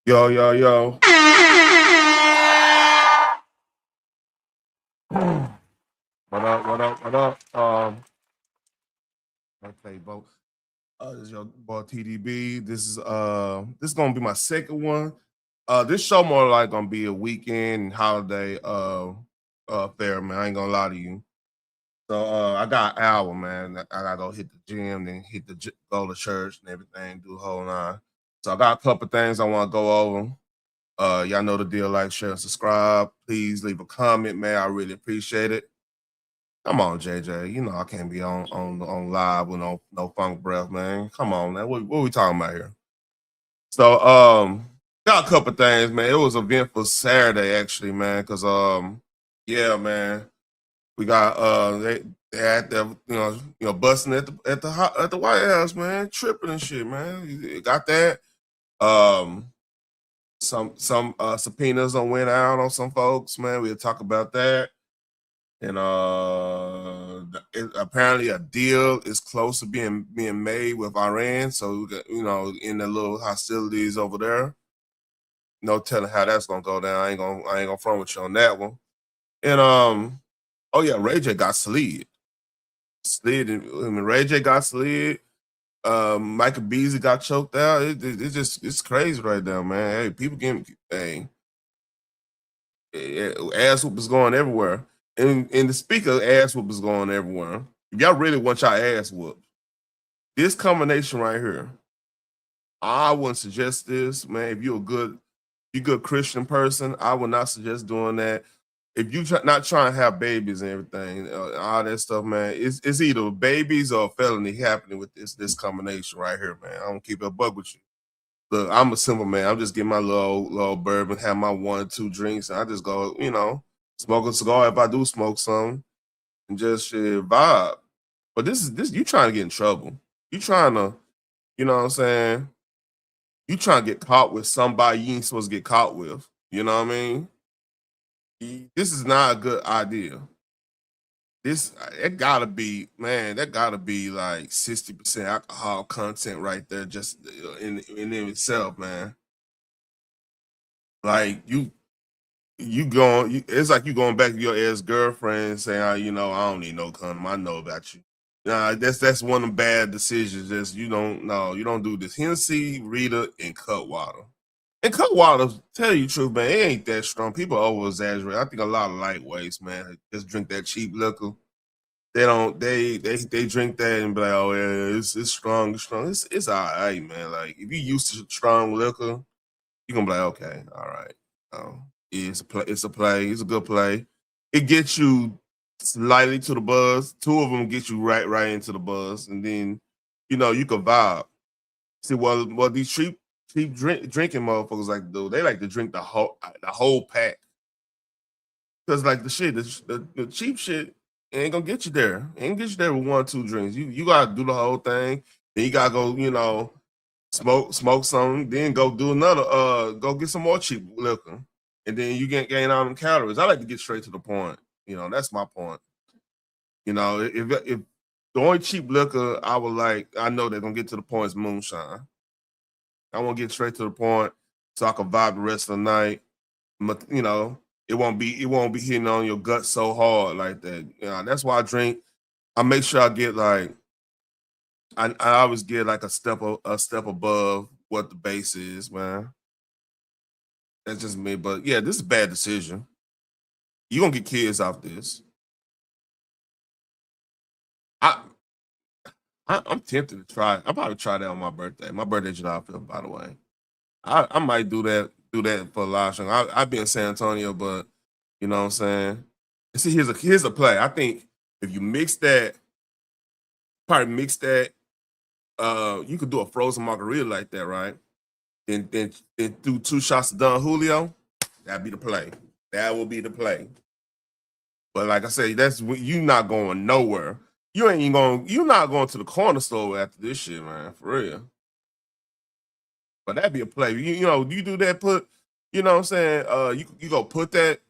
Yo, yo, yo. What up, what up, what up? Okay, bro. This is your boy TTB. This is gonna be my second one. This show more like gonna be a weekend holiday affair, man. I ain't gonna lie to you. So I got an hour, man. I gotta go hit the gym, then go to church and everything, do the whole nine. So I got a couple things I want to go over. Y'all know the deal. Like, share, and subscribe. Please leave a comment, man. I really appreciate it. Come on, JJ. You know I can't be on live with no funk breath, man. Come on, man. What we talking about here? So got a couple things, man. It was an eventful Saturday actually, man. Cause yeah, man. We got they had the busting at the White House, man, tripping and shit, man. You got that. Um some subpoenas on went out on some folks, man. We'll talk about that. And apparently a deal is close to being made with Iran. So we got, in the little hostilities over there, no telling how that's gonna go down. I ain't gonna front with you on that one. And oh yeah, Ray J got Ray J got slid. Michael Beasley got choked out. It's crazy right now, man. Hey, people getting ass whoopers going everywhere. And the speaker of ass whoopers going everywhere. If y'all really want y'all ass whooped, this combination right here, I wouldn't suggest this, man. If you're a good Christian person, I would not suggest doing that. If you not trying to have babies and everything, all that stuff, man, it's either babies or felony happening with this combination right here, man. I don't keep it a bug with you. Look, I'm a simple man. I'm just getting my little bourbon, have my 1 or 2 drinks, and I just go, smoke a cigar if I do smoke some, and just vibe. But this you trying to get in trouble. You trying to, you know what I'm saying? You trying to get caught with somebody you ain't supposed to get caught with. You know what I mean? This is not a good idea. This it gotta be, man. That gotta be like 60% alcohol content right there, just in itself, man. Like it's like you going back to your ex girlfriend saying, I don't need no condom. I know about you. Nah, that's one of the bad decisions. Just you don't do this. Hennessy, Rita, and cut water. And cut water, tell you the truth, man, it ain't that strong. People over exaggerate. I think a lot of lightweights, man, just drink that cheap liquor. They don't they drink that and be like, oh yeah, it's strong, it's strong. It's all right, man. Like if you used to strong liquor, you're gonna be like, okay, all right. Yeah, it's a good play. It gets you slightly to the buzz. Two of them get you right into the buzz, and then you can vibe. See, well, these cheap drinking motherfuckers like to do. They like to drink the whole pack because like the cheap shit ain't gonna get you there. Ain't get you there with 1 or 2 drinks. You gotta do the whole thing. Then you gotta go, smoke something, then go do another, go get some more cheap liquor, and then you get gain all them calories. I like to get straight to the point. That's my point. If the only cheap liquor I would like, I know they're gonna get to the point is moonshine. I want to get straight to the point so I can vibe the rest of the night. But it won't be hitting on your gut so hard like that. That's why I drink. I make sure I get like I always get like a step above what the base is, man. That's just me. But yeah, this is a bad decision. You gonna get kids off this. I, I'm tempted to try. I'll probably try that on my birthday. My birthday July 5th, by the way. I might do that for a live show. I've been in San Antonio, but you know what I'm saying. And see, here's a play. I think if you mix that, you could do a frozen margarita like that, right? Then do 2 shots of Don Julio. That'd be the play. That will be the play. But like I said, you not going nowhere. You're not going to the corner store after this shit, man. For real. But that'd be a play. You do that, you know what I'm saying? You go put that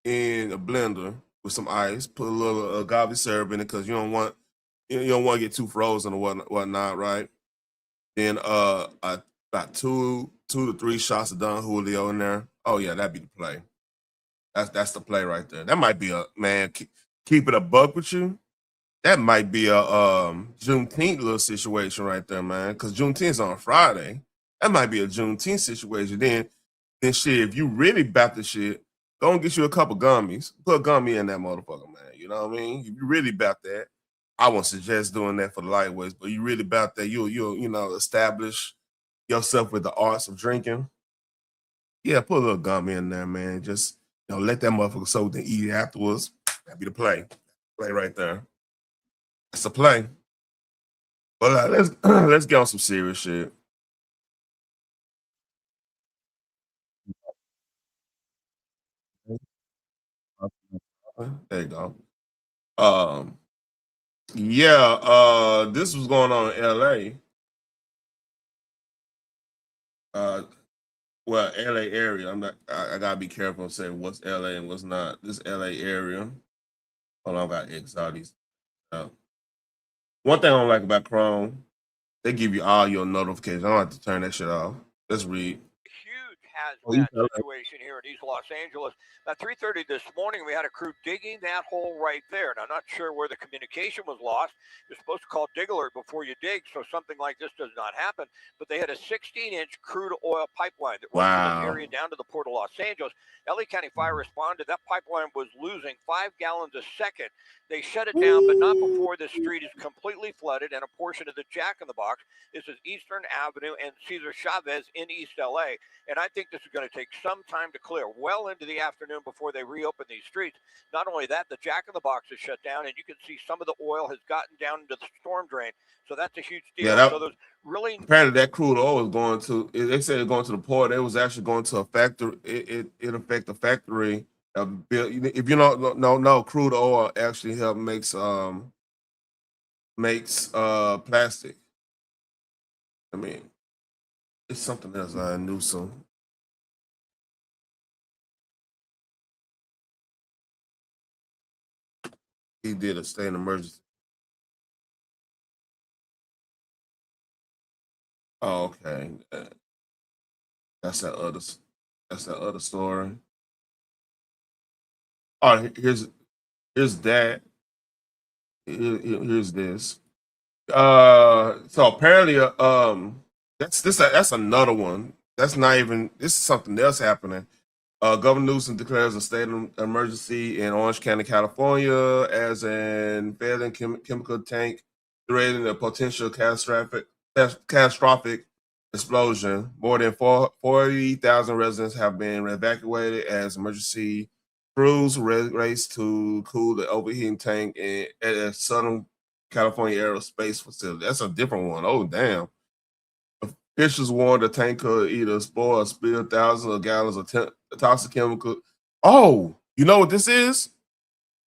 in a blender with some ice, put a little agave syrup in it because you don't want to get too frozen or whatnot, right? Then about 2 to 3 shots of Don Julio in there. Oh yeah, that'd be the play. That's the play right there. That might be a man. Keep it a buck with you. That might be a Juneteenth little situation right there, man. Because Juneteenth's on Friday. That might be a Juneteenth situation. Then shit, if you really about the shit, go and get you a couple gummies. Put a gummy in that motherfucker, man. You know what I mean? If you really about that, I wouldn't suggest doing that for the lightweights, but you really about that, you'll establish yourself with the arts of drinking. Yeah, put a little gummy in there, man. Just let that motherfucker soak and eat it afterwards. That'd be the play. Play right there. It's a play. But let's let's get on some serious shit. There you go. Um, yeah, this was going on in LA. Uh, well, LA area. I gotta be careful of saying what's LA and what's not. This LA area. Hold on, I got X all these. One thing I don't like about Chrome, they give you all your notifications. I don't have to turn that shit off. Let's read. Huge Oh, you hazmat situation here in East Los Angeles. At 3:30 this morning, we had a crew digging that hole right there. Now, not sure where the communication was lost. You're supposed to call dig alert before you dig, so something like this does not happen. But they had a 16-inch crude oil pipeline that runs from this Wow. area down to the Port of Los Angeles. LA County Fire responded. That pipeline was losing 5 gallons a second. They shut it down, but not before the street is completely flooded and a portion of the Jack in the Box. This is Eastern Avenue and Cesar Chavez in East LA. And I think this is going to take some time to clear, well into the afternoon before they reopen these streets. Not only that, the Jack in the Box is shut down, and you can see some of the oil has gotten down into the storm drain. So that's a huge deal. Yeah, So that those really apparently that crude oil was going to. They said it going to the port. It was actually going to a factory. It affect the factory. If you don't no, crude oil actually help makes plastic. I mean, it's something else I knew some. He did a state emergency. Oh, okay. That's that other. That's that other story. Oh, here's that. Here's this. So apparently, that's another one. That's not even. This is something else happening. Governor Newsom declares a state of emergency in Orange County, California, as an failing chemical tank threatening a potential catastrophic explosion. More than 40,000 residents have been evacuated as emergency crews race to cool the overheating tank at a Southern California Aerospace Facility. That's a different one. Oh, damn. Officials warned the tank could either spoil or spill thousands of gallons of toxic chemical. Oh, you know what this is?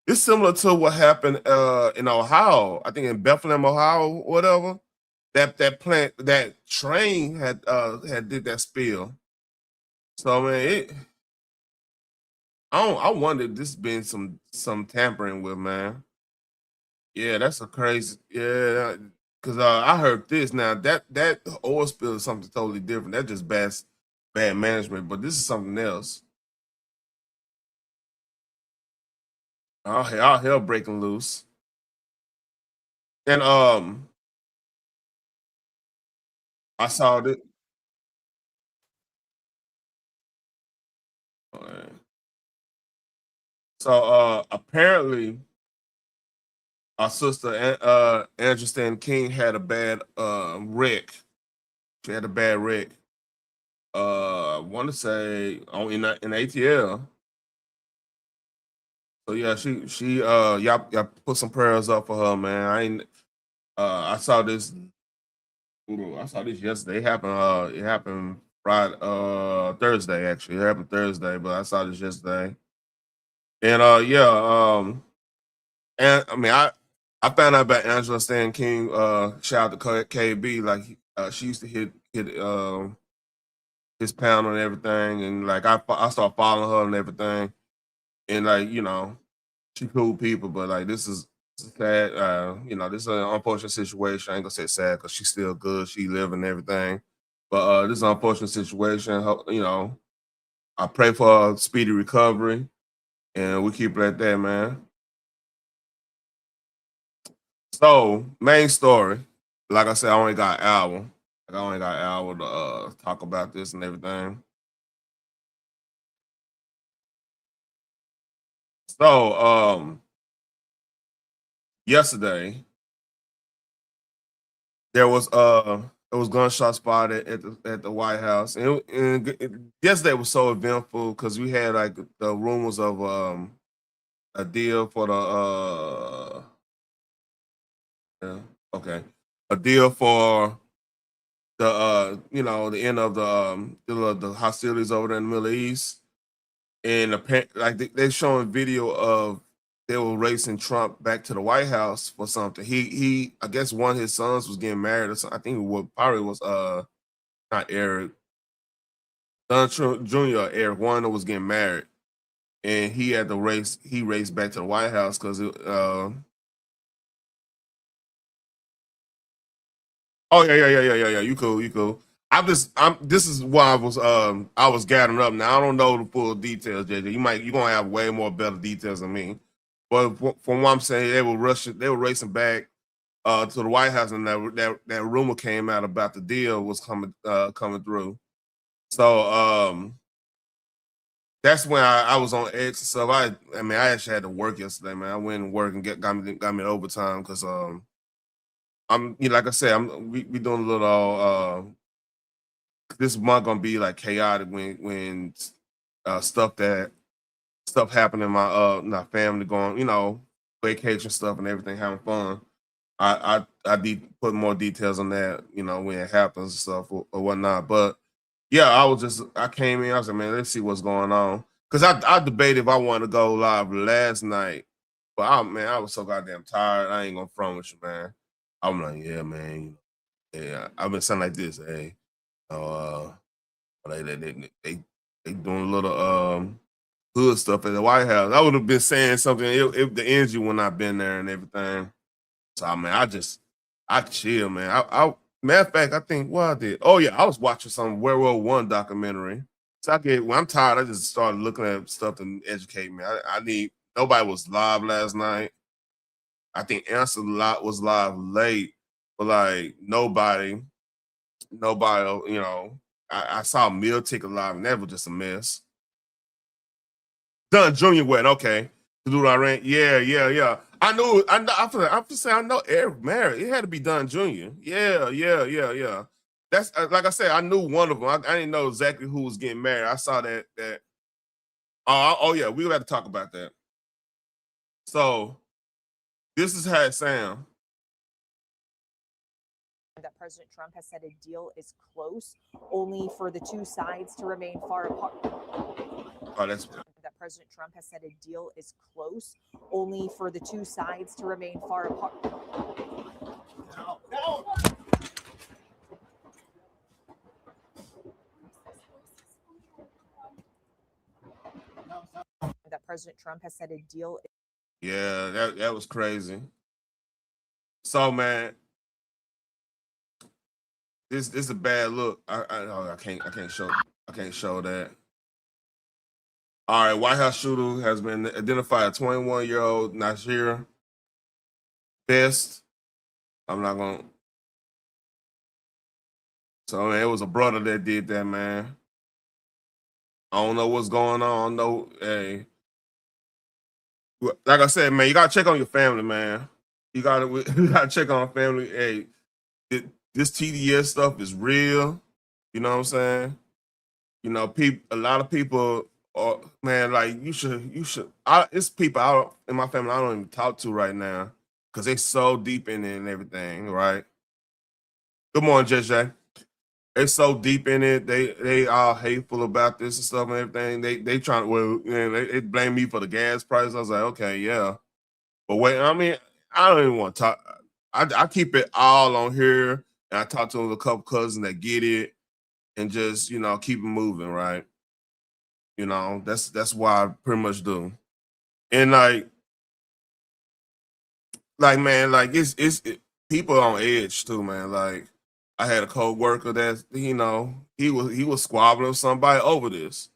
It's similar to what happened in Ohio. I think in Bethlehem, Ohio, whatever. That train had did that spill. So man, I wonder if this been some tampering with, man. Yeah, that's a crazy. Yeah, because I heard this now that oil spill is something totally different. That's just bad management. But this is something else. All hell breaking loose. And I saw that. So apparently, our sister Anderson King had a bad wreck. She had a bad wreck. I want to say on in ATL. So yeah, she y'all put some prayers up for her, man. I saw this. I saw this yesterday. It happened Friday, Thursday actually. It happened Thursday, but I saw this yesterday. And yeah, and I mean I found out about Angela Stan King. Shout out to KB. Like she used to hit his pound and everything, and like I started following her and everything, and like she cool people, but like this is sad. This is an unfortunate situation. I ain't gonna say sad because she's still good. She living and everything. But this is an unfortunate situation. I pray for a speedy recovery, and we keep it at that, man. So, main story. Like I said, I only got an hour. Like I only got an hour to talk about this and everything. So, yesterday there was gunshot spotted at the White House, yesterday was so eventful because we had like the rumors of a deal for the yeah, okay, a deal for the the end of the hostilities over there in the Middle East, and like they're showing video of they were racing Trump back to the White House for something. He I guess one of his sons was getting married or something. I think probably was not Eric, Don Trump Jr. Eric Warner was getting married, and he had to race. He raced back to the White House because oh yeah. You cool, you cool. I'm this is why I was gathering up. Now I don't know the full details, JJ. You gonna have way more better details than me. But from what I'm saying, they were racing back to the White House, and that rumor came out about the deal was coming through. So that's when I was on edge and stuff. I mean I actually had to work yesterday, man. I went and work and got me overtime because I'm like I said, we doing a little this month gonna be like chaotic when stuff happening in my family going, vacation stuff and everything, having fun. I need put more details on that, when it happens and stuff or whatnot. But yeah, I came in, I was like, man, let's see what's going on. Cause I debated if I wanted to go live last night, but I was so goddamn tired. I ain't gonna front with you, man. I'm like, yeah, man. Yeah, I've been sounding like this. Hey, uh, they doing a little hood stuff at the White House. I would have been saying something if the energy when I've been there and everything. So I mean, I chill, man. Matter of fact, I think what I did. Oh yeah, I was watching some World War One documentary. So when I'm tired, I just started looking at stuff to educate me. I need nobody was live last night. I think Answer Lot was live late, but like nobody, I saw Meal Ticket live, and that was just a mess. Dunn Jr. went, okay. To do I ran. Yeah. I feel say I know Eric married. It had to be Dunn Jr. Yeah. That's like I said, I knew one of them. I didn't know exactly who was getting married. I saw that. Oh yeah, we got to talk about that. So this is how it sounds. That President Trump has said a deal is close, only for the two sides to remain far apart. Oh, that President Trump has said a deal is close, only for the two sides to remain far apart. That President Trump has said a deal. Yeah, that was crazy. So man, this is a bad look. I can't show that. All right, White House shooter has been identified. 21-year-old Nasir Best. I'm not gonna. So man, it was a brother that did that, man. I don't know what's going on. No, hey, like I said, man, you gotta check on your family, man. You gotta check on family. Hey, this TDS stuff is real. You know what I'm saying? A lot of people are, man, like you should. It's people out in my family I don't even talk to right now because they so deep in it and everything. Right? Good morning, JJ. They so deep in it. They all hateful about this and stuff and everything. They trying they blame me for the gas price. I was like, okay, yeah, but wait, I mean, I don't even want to talk. I keep it all on here, and I talk to a couple cousins that get it, and just keep it moving, right? That's why I pretty much do. And like man, like people on edge too, man. Like I had a co-worker that, you know, he was squabbling with somebody over this.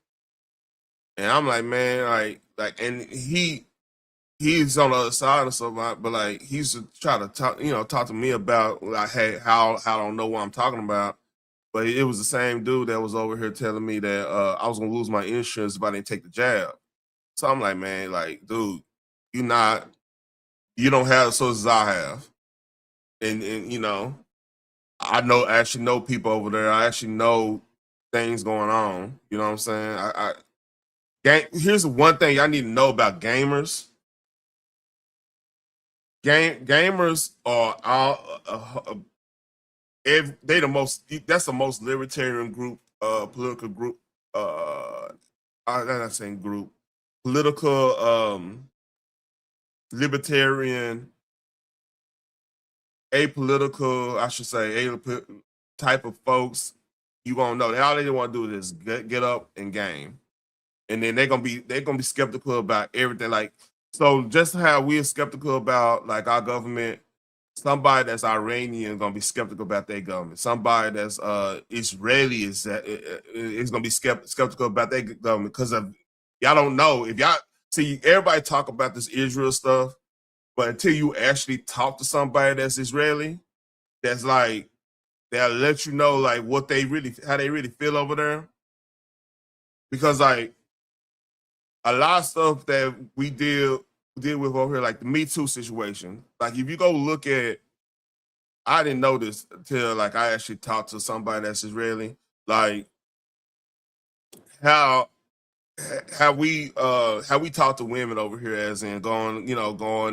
And I'm like, man, and he's on the other side of something, but like he's to try to talk to me about like, hey, how I don't know what I'm talking about. But it was the same dude that was over here telling me that I was gonna lose my insurance if I didn't take the jab. So I'm like, man, like, dude, you don't have the sources I have. And you know, I actually know people over there. I actually know things going on. You know what I'm saying? Here's the one thing y'all need to know about gamers. Gamers are all they the most. That's the most libertarian group, political group. I'm not saying group, political, libertarian, apolitical. I should say type of folks. You won't know. All they want to do is get up and game. And then they're gonna be skeptical about everything. Like, so just how we're skeptical about like our government, somebody that's Iranian gonna be skeptical about their government. Somebody that's Israeli is gonna be skeptical about their government because of y'all don't know if y'all see everybody talk about this Israel stuff, but until you actually talk to somebody that's Israeli, that's like they'll let you know like how they really feel over there. Because like a lot of stuff that we deal with over here, like the Me Too situation. Like if you go look at, I didn't know this until like I actually talked to somebody that's Israeli. Like how how we talk to women over here, as in going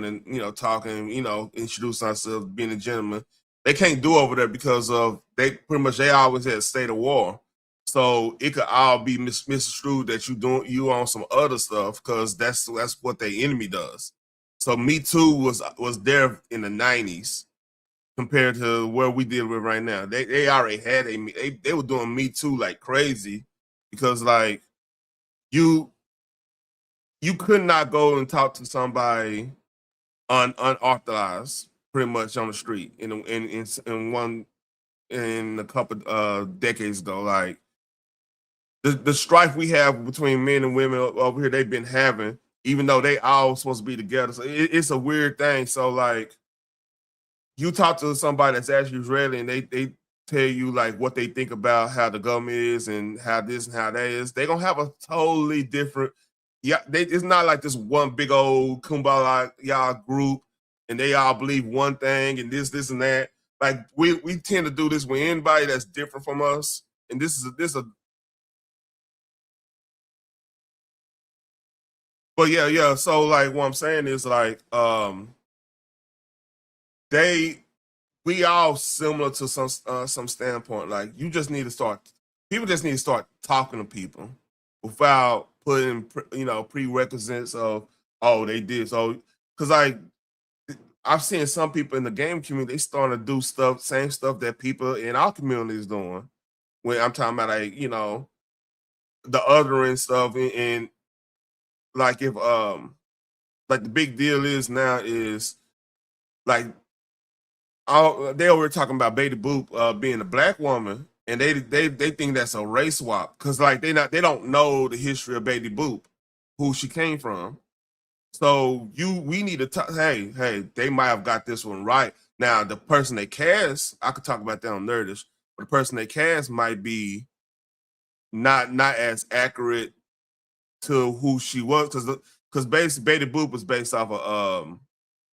and talking, introducing ourselves, being a gentleman. They can't do over there because of they always had a state of war. So it could all be misconstrued that you on some other stuff because that's what their enemy does. So Me Too was there in the 90s compared to where we deal with right now. They already had they were doing Me Too like crazy because like you could not go and talk to somebody unauthorized pretty much on the street in a couple decades ago. Like the strife we have between men and women over here, they've been having, even though they all supposed to be together. So it's a weird thing. So like you talk to somebody that's actually Israeli and they tell you like what they think about how the government is and how this and how that is, they're gonna have a totally different. Yeah, it's not like this one big old kumbaya y'all group and they all believe one thing and this and that. Like we tend to do this with anybody that's different from us, and this is a. But yeah. So like what I'm saying is like they we all similar to some standpoint. Like people just need to start talking to people without putting prerequisites of they did so, because like I've seen some people in the game community, they starting to do same stuff that people in our community is doing. When I'm talking about like the othering stuff and like if like the big deal is now is like they over talking about Betty Boop being a black woman, and they think that's a race swap because like they don't know the history of Betty Boop, who she came from. So we need to talk. Hey, they might have got this one right. Now the person they cast, I could talk about that on Nerdish, but the person they cast might be not as accurate to who she was because basically Betty Boop was based off of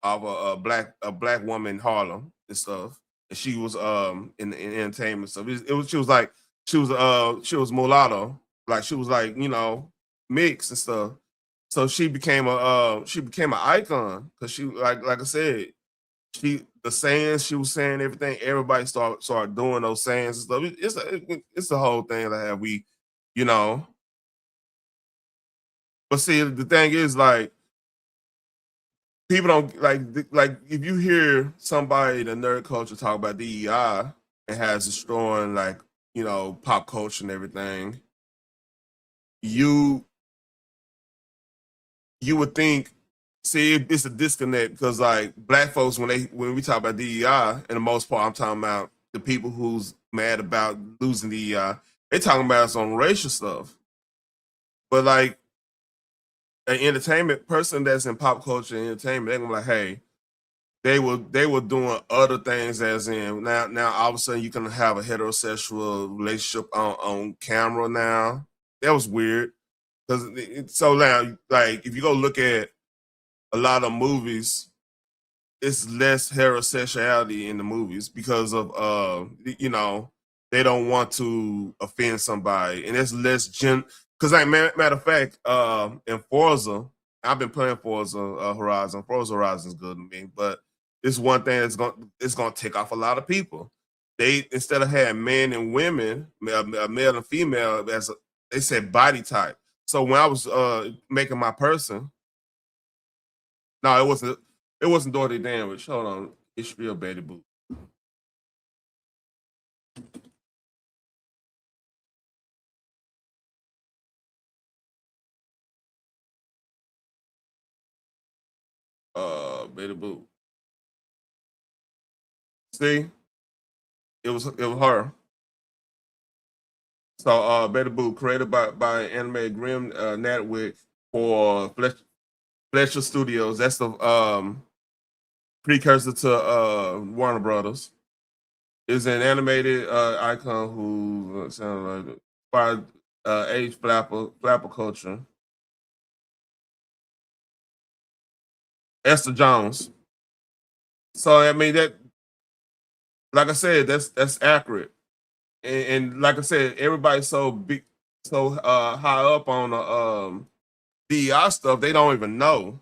a black woman in Harlem and stuff, and she was in entertainment stuff. She was mulatto, like she was like mixed and stuff. So she became an icon because she like I said, the sayings she was saying, everything, everybody started doing those sayings and stuff. It's the whole thing that you know. But see, the thing is like people don't like if you hear somebody in the nerd culture talk about DEI and has destroying like pop culture and everything, you would think, see, it's a disconnect because like black folks when we talk about DEI, in the most part I'm talking about the people who's mad about losing the they talking about us on racial stuff. But like an entertainment person that's in pop culture and entertainment, they're gonna be like, hey, they were doing other things as in now all of a sudden you can have a heterosexual relationship on camera now. That was weird. Because so now like if you go look at a lot of movies, it's less heterosexuality in the movies because of you know, they don't want to offend somebody, and it's less because like matter of fact, in Forza, I've been playing Forza Horizon. Forza Horizon is good to me, but it's one thing that's gonna take off a lot of people. They instead of having men and women, male and female, they said body type. So when I was making my person, no, it wasn't Dorothy Damage. Hold on. It's real Betty Boop. Betty Boop. See? It was her. So Betty Boop, created by animated Grim Natwick for Fletcher Studios. That's the precursor to Warner Brothers. Is an animated icon who sounds like inspired age flapper culture. Esther Jones. So I mean that, like I said, that's accurate. And like I said, everybody's so big, so high up on the DEI stuff, they don't even know.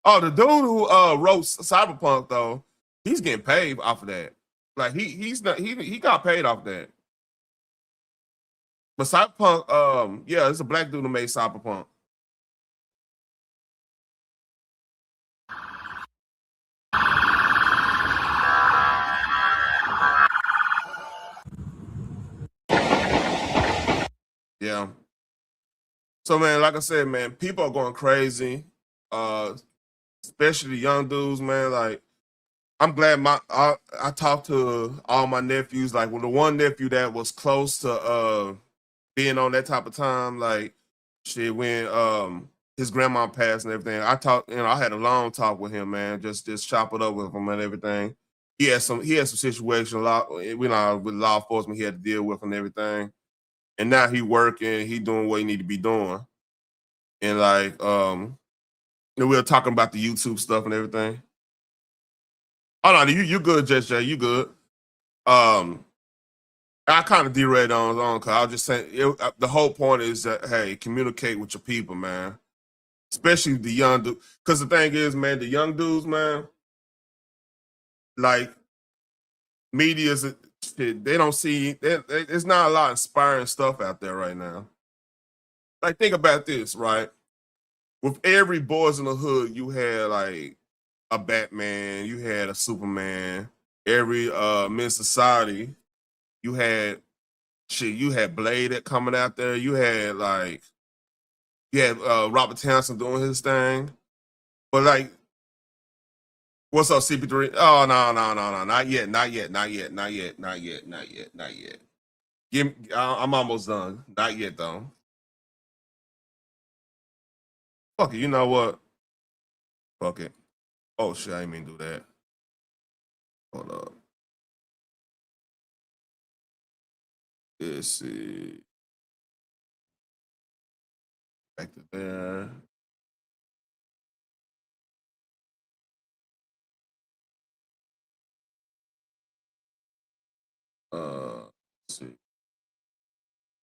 Oh, the dude who wrote Cyberpunk though, he's getting paid off of that. Like he's not he got paid off that. But Cyberpunk, yeah, it's a black dude who made Cyberpunk. Yeah. So man, like I said, man, people are going crazy. Especially the young dudes, man. Like I'm glad I talked to all my nephews. Like, the one nephew that was close to being on that type of time, like shit, when his grandma passed and everything. I talked, I had a long talk with him, man. Just chop it up with him and everything. He had some situation with law enforcement he had to deal with and everything. And now he working, he doing what he need to be doing. And like we were talking about the YouTube stuff and everything. Oh no, you good, Jess J. You good. I kind of derailed on because I was just saying the whole point is that hey, communicate with your people, man. Especially the young dude. Because the thing is, man, the young dudes, man, like media's shit, they don't see there's not a lot of inspiring stuff out there right now. Like think about this, right? With every Boys in the Hood, you had like a Batman, you had a Superman. Every Men's Society, you had shit. You had Blade coming out there. You had Robert Townsend doing his thing. But like, what's up, CP3? Oh no, not yet, not yet, not yet, not yet, not yet, not yet, not yet. I'm almost done. Not yet though. Fuck it. You know what? Fuck it. Oh shit, I didn't mean to do that. Hold up. Let's see. Back to there. Let's see.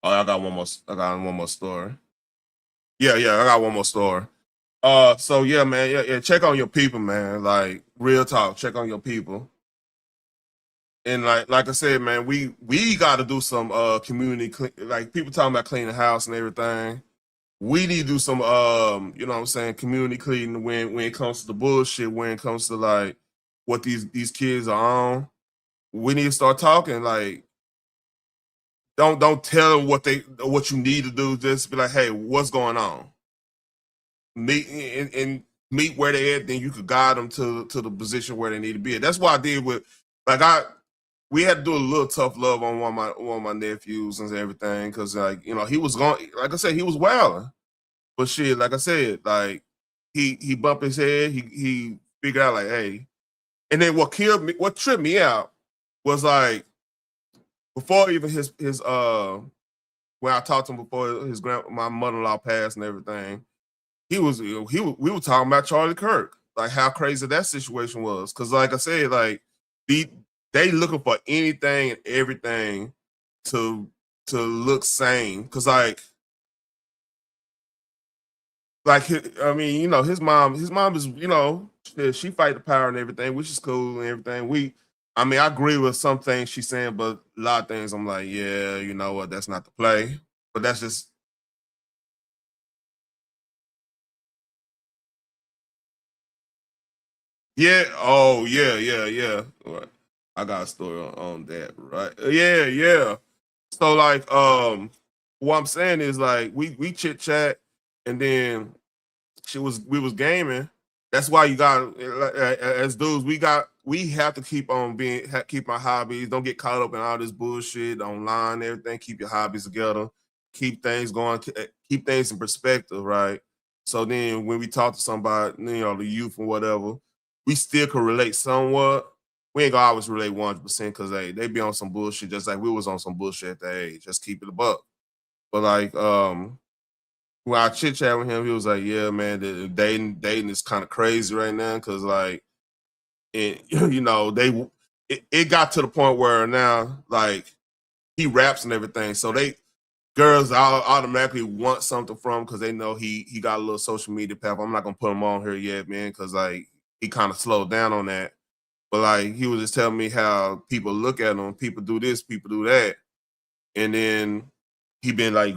Oh, I got one more. I got one more story. Yeah, I got one more story. So yeah, man, yeah. Check on your people, man. Like real talk. Check on your people. And like I said, man, we got to do some community like people talking about cleaning the house and everything. We need to do some you know what I'm saying, community cleaning when it comes to the bullshit, when it comes to like what these kids are on. We need to start talking. Like don't tell them what you need to do. Just be like, hey, what's going on? Meet and meet where they at. Then you could guide them to the position where they need to be. That's what I did with like we had to do a little tough love on one of my nephews and everything because like he was going like I said he was wilding, but shit like I said like he bumped his head he figured out like hey, and then what tripped me out was like before even his when I talked to him before my mother-in-law passed and everything, we were talking about Charlie Kirk, like how crazy that situation was. Cause like I said, like they looking for anything and everything to look sane. Cause I mean, his mom is, she fight the power and everything, which is cool and everything. I mean, I agree with some things she's saying, but a lot of things I'm like, yeah, you know what, that's not the play. But that's just yeah. Oh, yeah, yeah, yeah. Right. I got a story on that, right? Yeah, yeah. So like, what I'm saying is like we chit chat, and then we was gaming. That's why you got as dudes we have to keep our hobbies. Don't get caught up in all this bullshit online. Everything. Keep your hobbies together. Keep things going. Keep things in perspective, right? So then when we talk to somebody, the youth or whatever, we still can relate somewhat. We ain't gonna always relate 100% because they be on some bullshit just like we was on some bullshit at that age. Just keep it a buck. But like when I chit chat with him, he was like, "Yeah, man, the dating is kind of crazy right now because like, it got to the point where now like he raps and everything, so girls automatically want something from him because they know he got a little social media path. I'm not gonna put him on here yet, man, because like he kind of slowed down on that. But like he was just telling me how people look at him, people do this, people do that, and then he been like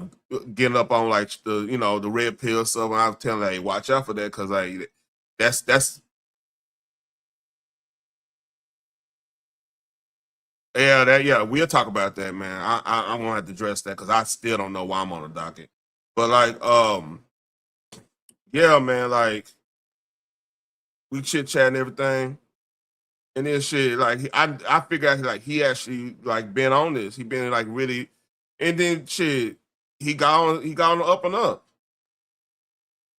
getting up on like the red pill stuff. And I was telling like, hey, watch out for that because like that's yeah we'll talk about that, man. I won't have to address that because I still don't know why I'm on the docket. But like yeah, man, like we chit chat and everything. And then shit, like I figured out like he actually like been on this. He been like really, and then shit, he got on the up and up.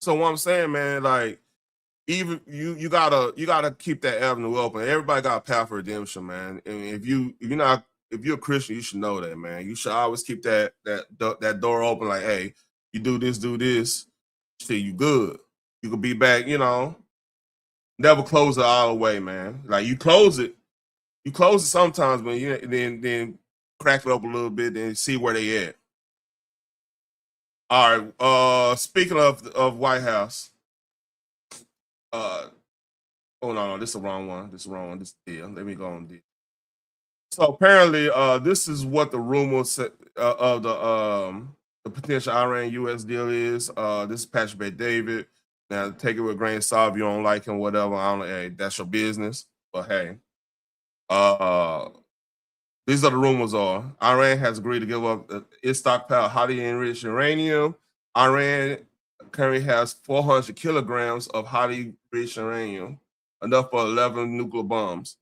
So what I'm saying, man, like even you gotta keep that avenue open. Everybody got a path for redemption, man. And if you're a Christian, you should know that, man. You should always keep that door open. Like, hey, you do this, shit, you good. You could be back, never close it all the way, man. Like you close it sometimes, but then crack it up a little bit and see where they at. All right. Speaking of White House, uh, oh no, this is the wrong one. This is the wrong one. This deal. Let me go on this. So apparently, this is what the rumors of the potential Iran U.S. deal is. This is Patrick Bet David. Now take it with a grain of salt if you don't like him, whatever. I don't know. Hey, that's your business. But hey, uh, these are the rumors are Iran has agreed to give up its stockpile of highly enriched uranium. Iran currently has 400 kilograms of highly enriched uranium, enough for 11 nuclear bombs.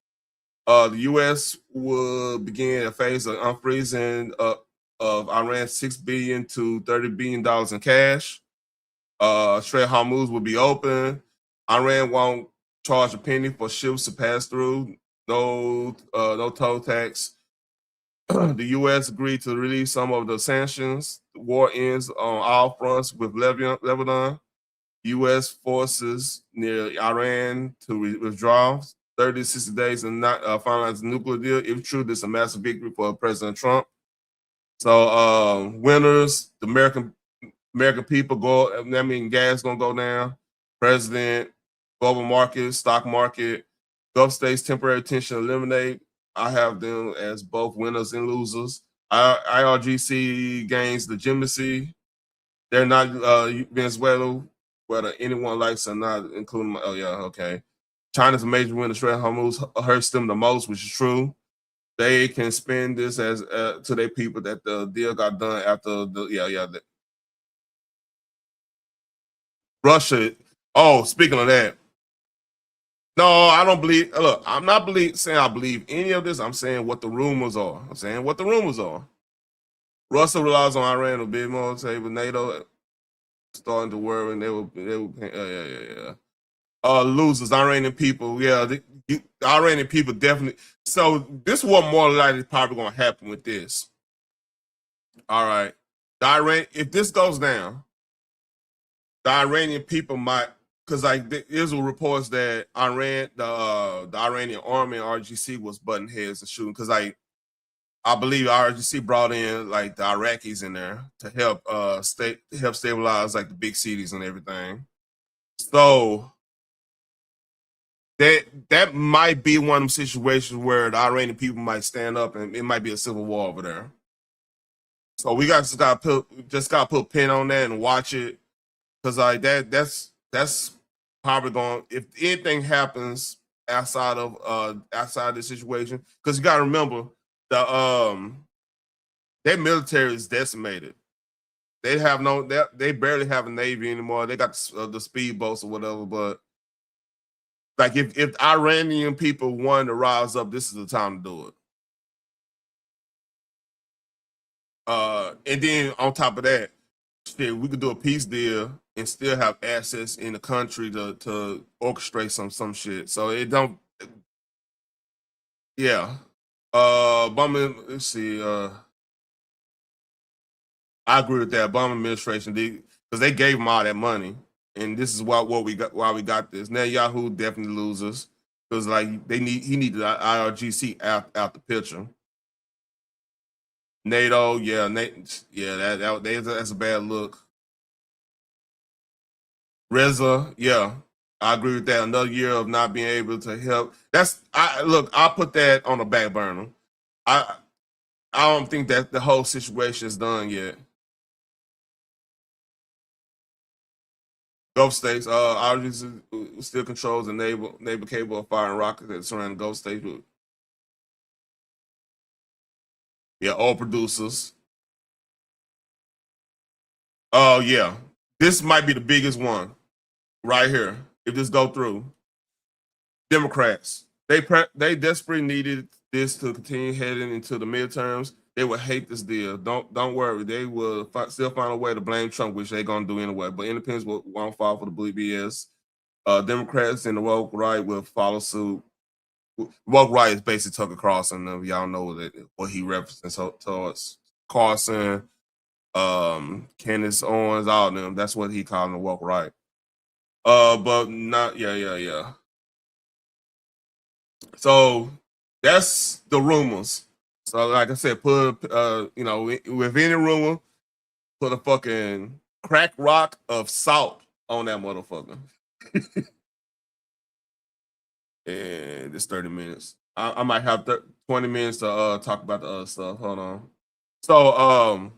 The U.S. will begin a phase of unfreezing of Iran's $6 to $30 billion in cash. Strait Hormuz will be open. Iran won't charge a penny for ships to pass through. No toll tax. The U.S. agreed to release some of the sanctions. The war ends on all fronts with Lebanon. U.S. forces near Iran to withdraw 30 to 60 days and not finalize the nuclear deal. If true, this is a massive victory for President Trump. So winners, the American people go. I mean, gas gonna go down. President, global market, stock market, Gulf states temporary tension eliminate. I have them as both winners and losers. IRGC gains legitimacy. They're not Venezuela, whether anyone likes or not, including. Oh yeah, okay. China's a major winner. Strait Hormuz hurts them the most, which is true. They can spend this as to their people that the deal got done after the Russia. Oh, speaking of that, No, I don't believe. Look, I'm not saying I believe any of this. I'm saying what the rumors are. I'm saying what the rumors are. Russia relies on Iran a bit more. Say with NATO starting to worry, and they were yeah. Losers, Iranian people. Yeah, the Iranian people definitely. So this is what more likely probably going to happen with this. All right, if this goes down, the Iranian people might, because like Israel reports that the Iranian army and RGC was butting heads and shooting, because like I believe RGC brought in like the Iraqis in there to help help stabilize like the big cities and everything. So that might be one of them situations where the Iranian people might stand up and it might be a civil war over there. So we just got to put a pin on that and watch it, because like that's probably going, if anything happens outside this situation, because you got to remember their military is decimated. They barely have a navy anymore. They got the speedboats or whatever, but like if Iranian people wanted to rise up, this is the time to do it. And then on top of that, shit, we could do a peace deal and still have access in the country to orchestrate some shit. So it don't, yeah. Obama, let's see. I agree with that. Obama administration, because they gave them all that money, and this is why we got this. Now Yahoo definitely loses, because like he needed the IRGC out the picture. NATO, yeah, that's a bad look. Reza, yeah, I agree with that. Another year of not being able to help. I'll put that on the back burner. I I don't think that the whole situation is done yet. Gulf states, obviously still controls the neighbor cable of firing rockets that surround Gulf states. Yeah, oil producers. Oh yeah, this might be the biggest one right here. If this go through, Democrats they desperately needed this to continue heading into the midterms. They would hate this deal. Don't worry. They will still find a way to blame Trump, which they're gonna do anyway. But independents won't fall for the blue BS. Democrats and the woke right will follow suit. Woke right is basically Tucker Carlson. Y'all know what he represents towards Carson, Candace Owens, all of them. That's what he called the woke right. But not yeah. So that's the rumors. So like I said, put with any rumor, put a fucking crack rock of salt on that motherfucker. And it's 30 minutes. I might have 20 minutes to talk about the other stuff. Hold on. So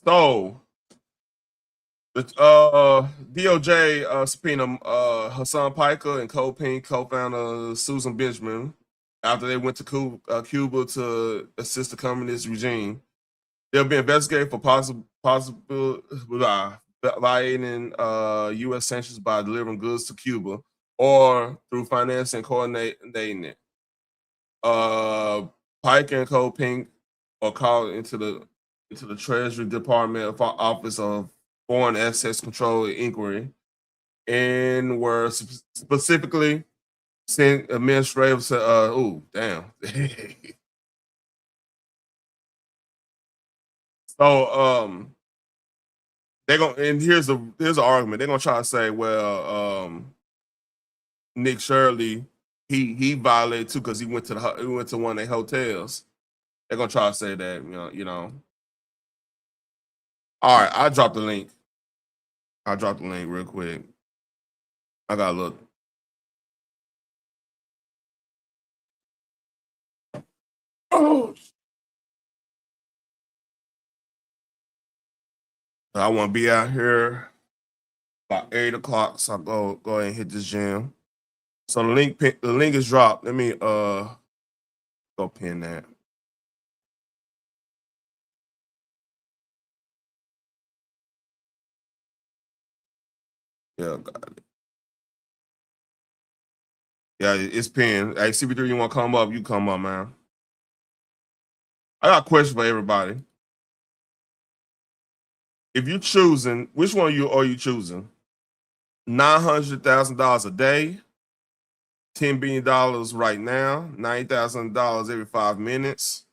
so the DOJ subpoena Hassan Piker and Copink co-founder Susan Benjamin after they went to Cuba to assist the communist regime. They'll be investigated for possible violating U.S. sanctions by delivering goods to Cuba or through financing and coordinating it. Pike and Copink are called into the Treasury Department Office of Foreign Assets Control Inquiry, and were specifically sent administrative. Oh damn. So they're gonna, and here's an argument. They're gonna try to say, well, Nick Shirley, he violated too because he went to one of their hotels. They're gonna try to say that, you know. All right, I dropped the link. I'll drop the link real quick. I gotta look. Oh, I want to be out here about 8 o'clock, so I'll go ahead and hit this gym. So the link is dropped. Let me go pin that. Yeah, got it. Yeah, it's pinned. Hey, CP3, you want to come up? You come up, man. I got a question for everybody. If you're choosing, which one are you choosing? $900,000 a day, $10 billion right now, $90,000 every 5 minutes,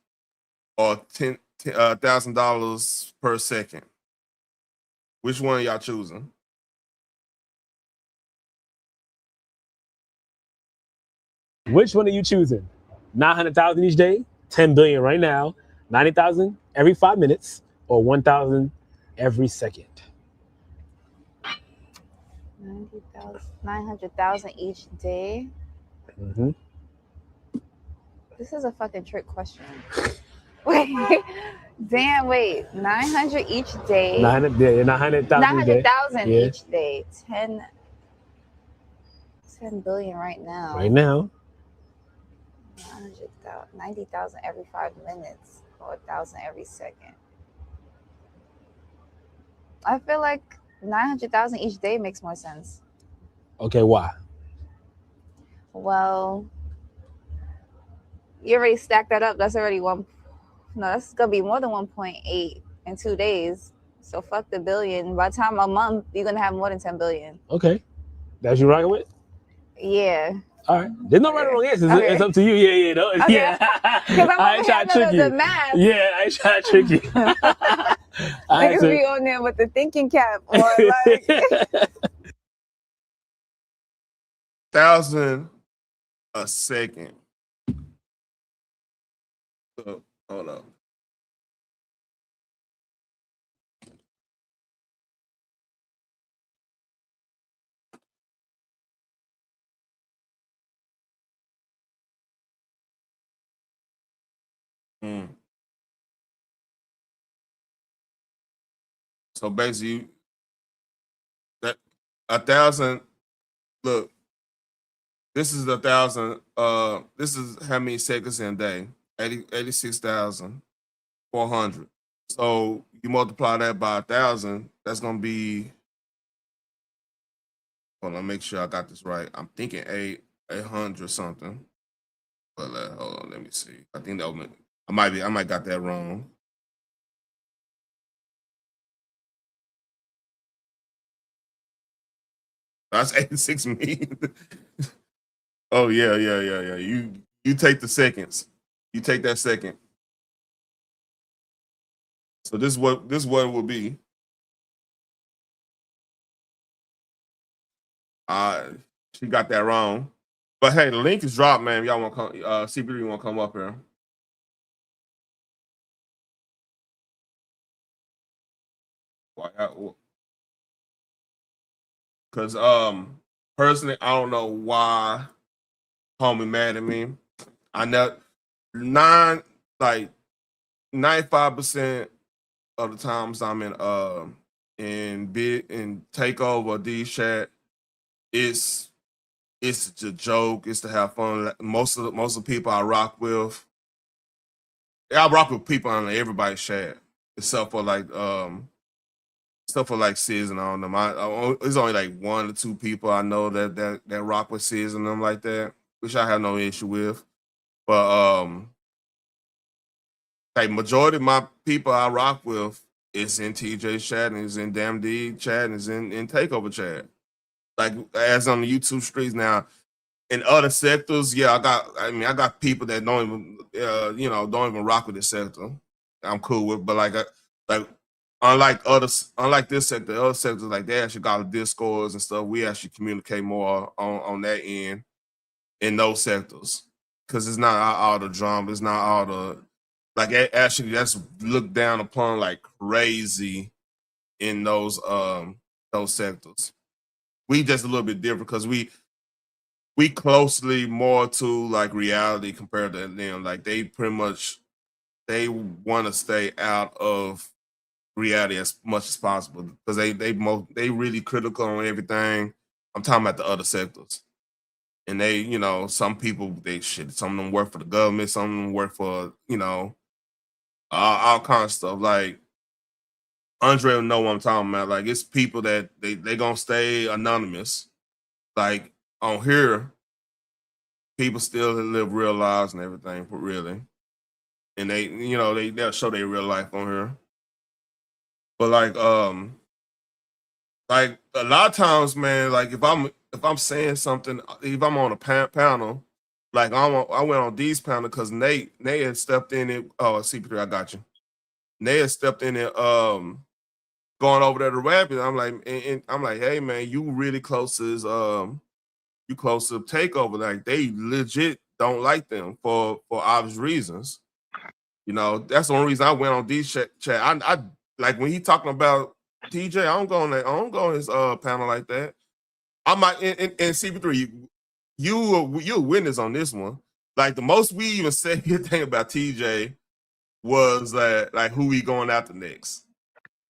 or $10,000 per second. Which one are y'all choosing? Which one are you choosing? 900,000 each day, 10 billion right now, 90,000 every 5 minutes, or 1,000 every second. 900,000 each day. Mm-hmm. This is a fucking trick question. Wait, damn, wait. 900 each day. 900,000 900,000 yeah. each day. 10 billion right now. Right now. 90,000 every 5 minutes, or 1,000 every second. I feel like 900,000 each day makes more sense. Okay, why? Well, you already stacked that up. That's already one. No, that's gonna be more than 1.8 in 2 days. So fuck the billion. By the time a month, you're gonna have more than 10 billion. Okay, that's you rocking with? Yeah. All right. There's no right or wrong answers. Okay. It's up to you. Yeah, no. Okay. Yeah. Because I'm I ain't trying to trick you. the math. Yeah, I ain't trying to trick you. Niggas be on there with the thinking cap or like. 1,000 a second. So, hold up. So basically, that 1,000. Look, this is 1,000. This is how many seconds in a day? 86,400. So you multiply that by 1,000. That's gonna be. Hold on, make sure I got this right. I'm thinking 800 something. But hold on, let me see. I think that I might got that wrong. That's 86 million. Oh yeah. You take the seconds. You take that second. So this what it will be. She got that wrong. But hey, the link is dropped, man. Y'all want to come? CP3 want to come up here? Because personally, I don't know why homie mad at me. I know 95% of the times I'm in takeover D chat, it's a joke. It's to have fun. Most of the people I rock with, I rock with people on everybody's chat, except for like Sis and all them. There's only like 1 or 2 people I know that rock with Sis and them like that, which I have no issue with. But like majority of my people I rock with is in TJ chat and is in Damn D chat and is in Takeover chat. Like as on the YouTube streets now. In other sectors, yeah, I got people that don't even don't even rock with this sector. I'm cool with, but like unlike this sector, other sectors like they actually got discords and stuff. We actually communicate more on that end in those sectors because it's not all the drama. It's not all the like actually that's looked down upon like crazy in those sectors. We just a little bit different because we closely more to like reality compared to them. Like they pretty much they want to stay out of reality as much as possible because they really critical on everything. I'm talking about the other sectors, and they some people some of them work for the government, some of them work for all kind of stuff. Like Andre will know what I'm talking about. Like it's people that they gonna stay anonymous. Like on here, people still live real lives and everything, really. And they'll show their real life on here. But like a lot of times, man, like if I'm saying something, if I'm on a panel, like I went on D's panel because Nate had stepped in it. Oh, CP3, I got you. Nate had stepped in it, going over there to rap it. I'm like, and I'm like, hey man, you really close to you close to Takeover. Like they legit don't like them for obvious reasons. You know, that's the only reason I went on D's chat. I like when he talking about TJ, I don't go on his panel like that. I might and CP3, you a witness on this one. Like the most we even said anything about TJ was that like who we going after next.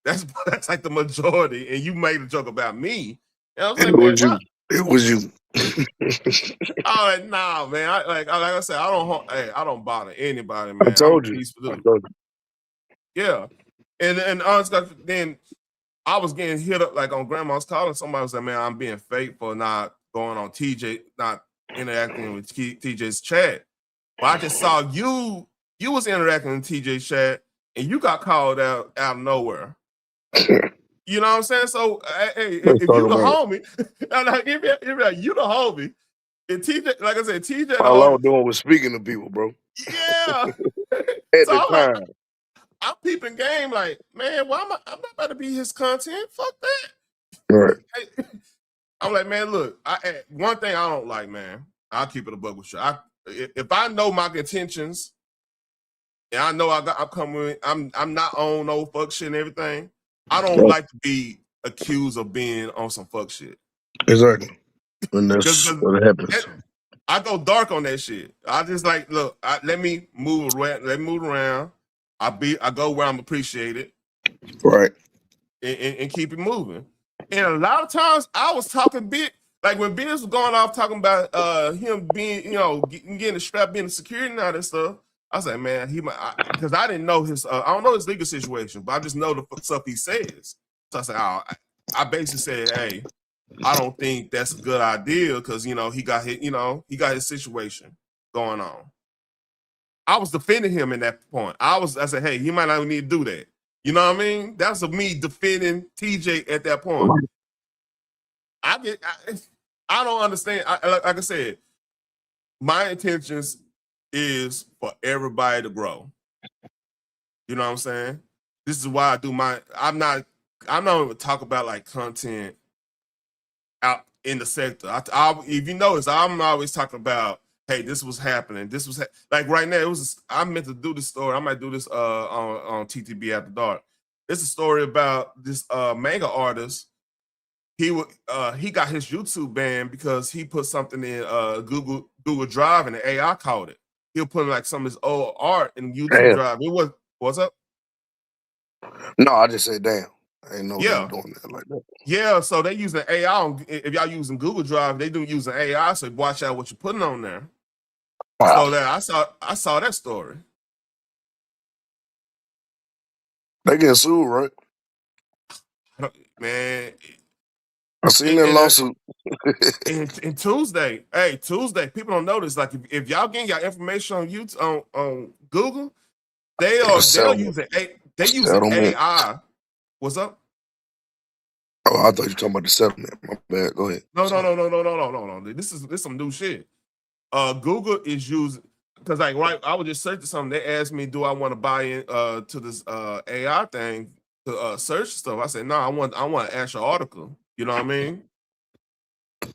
That's like the majority. And you made a joke about me. And I was like, man, what? It was you. I'm like, nah, man. Like I said, I don't bother anybody, I man. I'm a told you. peaceful I dude. told you. Yeah. And honestly, then I was getting hit up like on Grandma's calling. Somebody was like, man, I'm being fake for not going on TJ, not interacting with TJ's chat. But I just saw you was interacting in TJ's chat and you got called out of nowhere. You know what I'm saying? So, hey, if you the homie, if you the homie, and TJ, like I said, TJ the all I homie. was doing was speaking to people, bro. Yeah. At So the I'm time. like, I'm peeping game like, man, why am I'm not about to be his content. Fuck that. Right. I'm like, man, look, one thing I don't like, man, I'll keep it a buck with you. If I know my intentions and I know I'm not on no fuck shit and everything, I don't like to be accused of being on some fuck shit. Exactly. And that's what happens. I go dark on that shit. I just like, look, let me move around. Let me move around. I go where I'm appreciated. Right. And keep it moving. And a lot of times I was talking big, like when Biz was going off talking about him being, getting the strap, being the security and all that stuff. I was like, man, because I didn't know I don't know his legal situation, but I just know the stuff he says. So I said, I basically said, hey, I don't think that's a good idea because he got his situation going on. I was defending him in that point. I said, hey, he might not need to do that. You know what I mean? That's me defending TJ at that point. I don't understand. Like I said, my intentions is for everybody to grow. You know what I'm saying? This is why I do I'm not even talk about like content out in the sector. If you notice, I'm always talking about, hey, this was happening. This was like right now. I meant to do this story. I might do this on TTB After Dark. It's a story about this manga artist. He got his YouTube banned because he put something in Google Drive and the AI caught it. He'll put like some of his old art in YouTube Drive. It was what's up? No, I just said damn. I didn't know they were doing that like that. Yeah, so they using AI. If y'all using Google Drive, they do using AI. So watch out what you're putting on there. Wow. So that I saw that story. They getting sued, right? Man, I seen that lawsuit. and Tuesday, people don't notice. Like if y'all getting your information on YouTube on Google, they're using AI. What's up? Oh, I thought you were talking about the settlement. My bad. Go ahead. No. This is some new shit. Google is using because like I was just searching something. They asked me, do I want to buy in to this AI thing to search stuff? I said, no, I want an actual article. You know what I mean?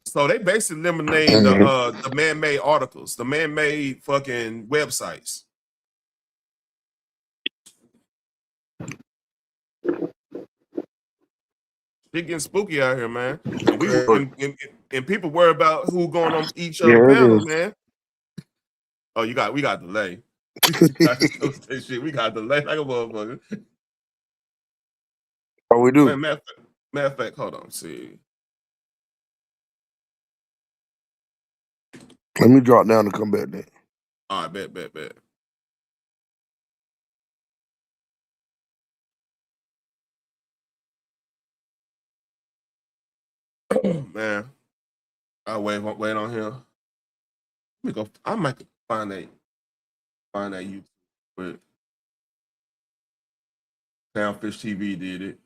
So they basically eliminating the man-made articles, the man-made fucking websites. Shit getting spooky out here, man. And people worry about who going on each other panel, man. Oh, we got delay. We got delay like a motherfucker. Oh, we do. Man, matter of fact, hold on. See. Let me drop down and come back then. All right, bet. man. I wait on here. Let me go. I might find that YouTube. But Townfish TV did it.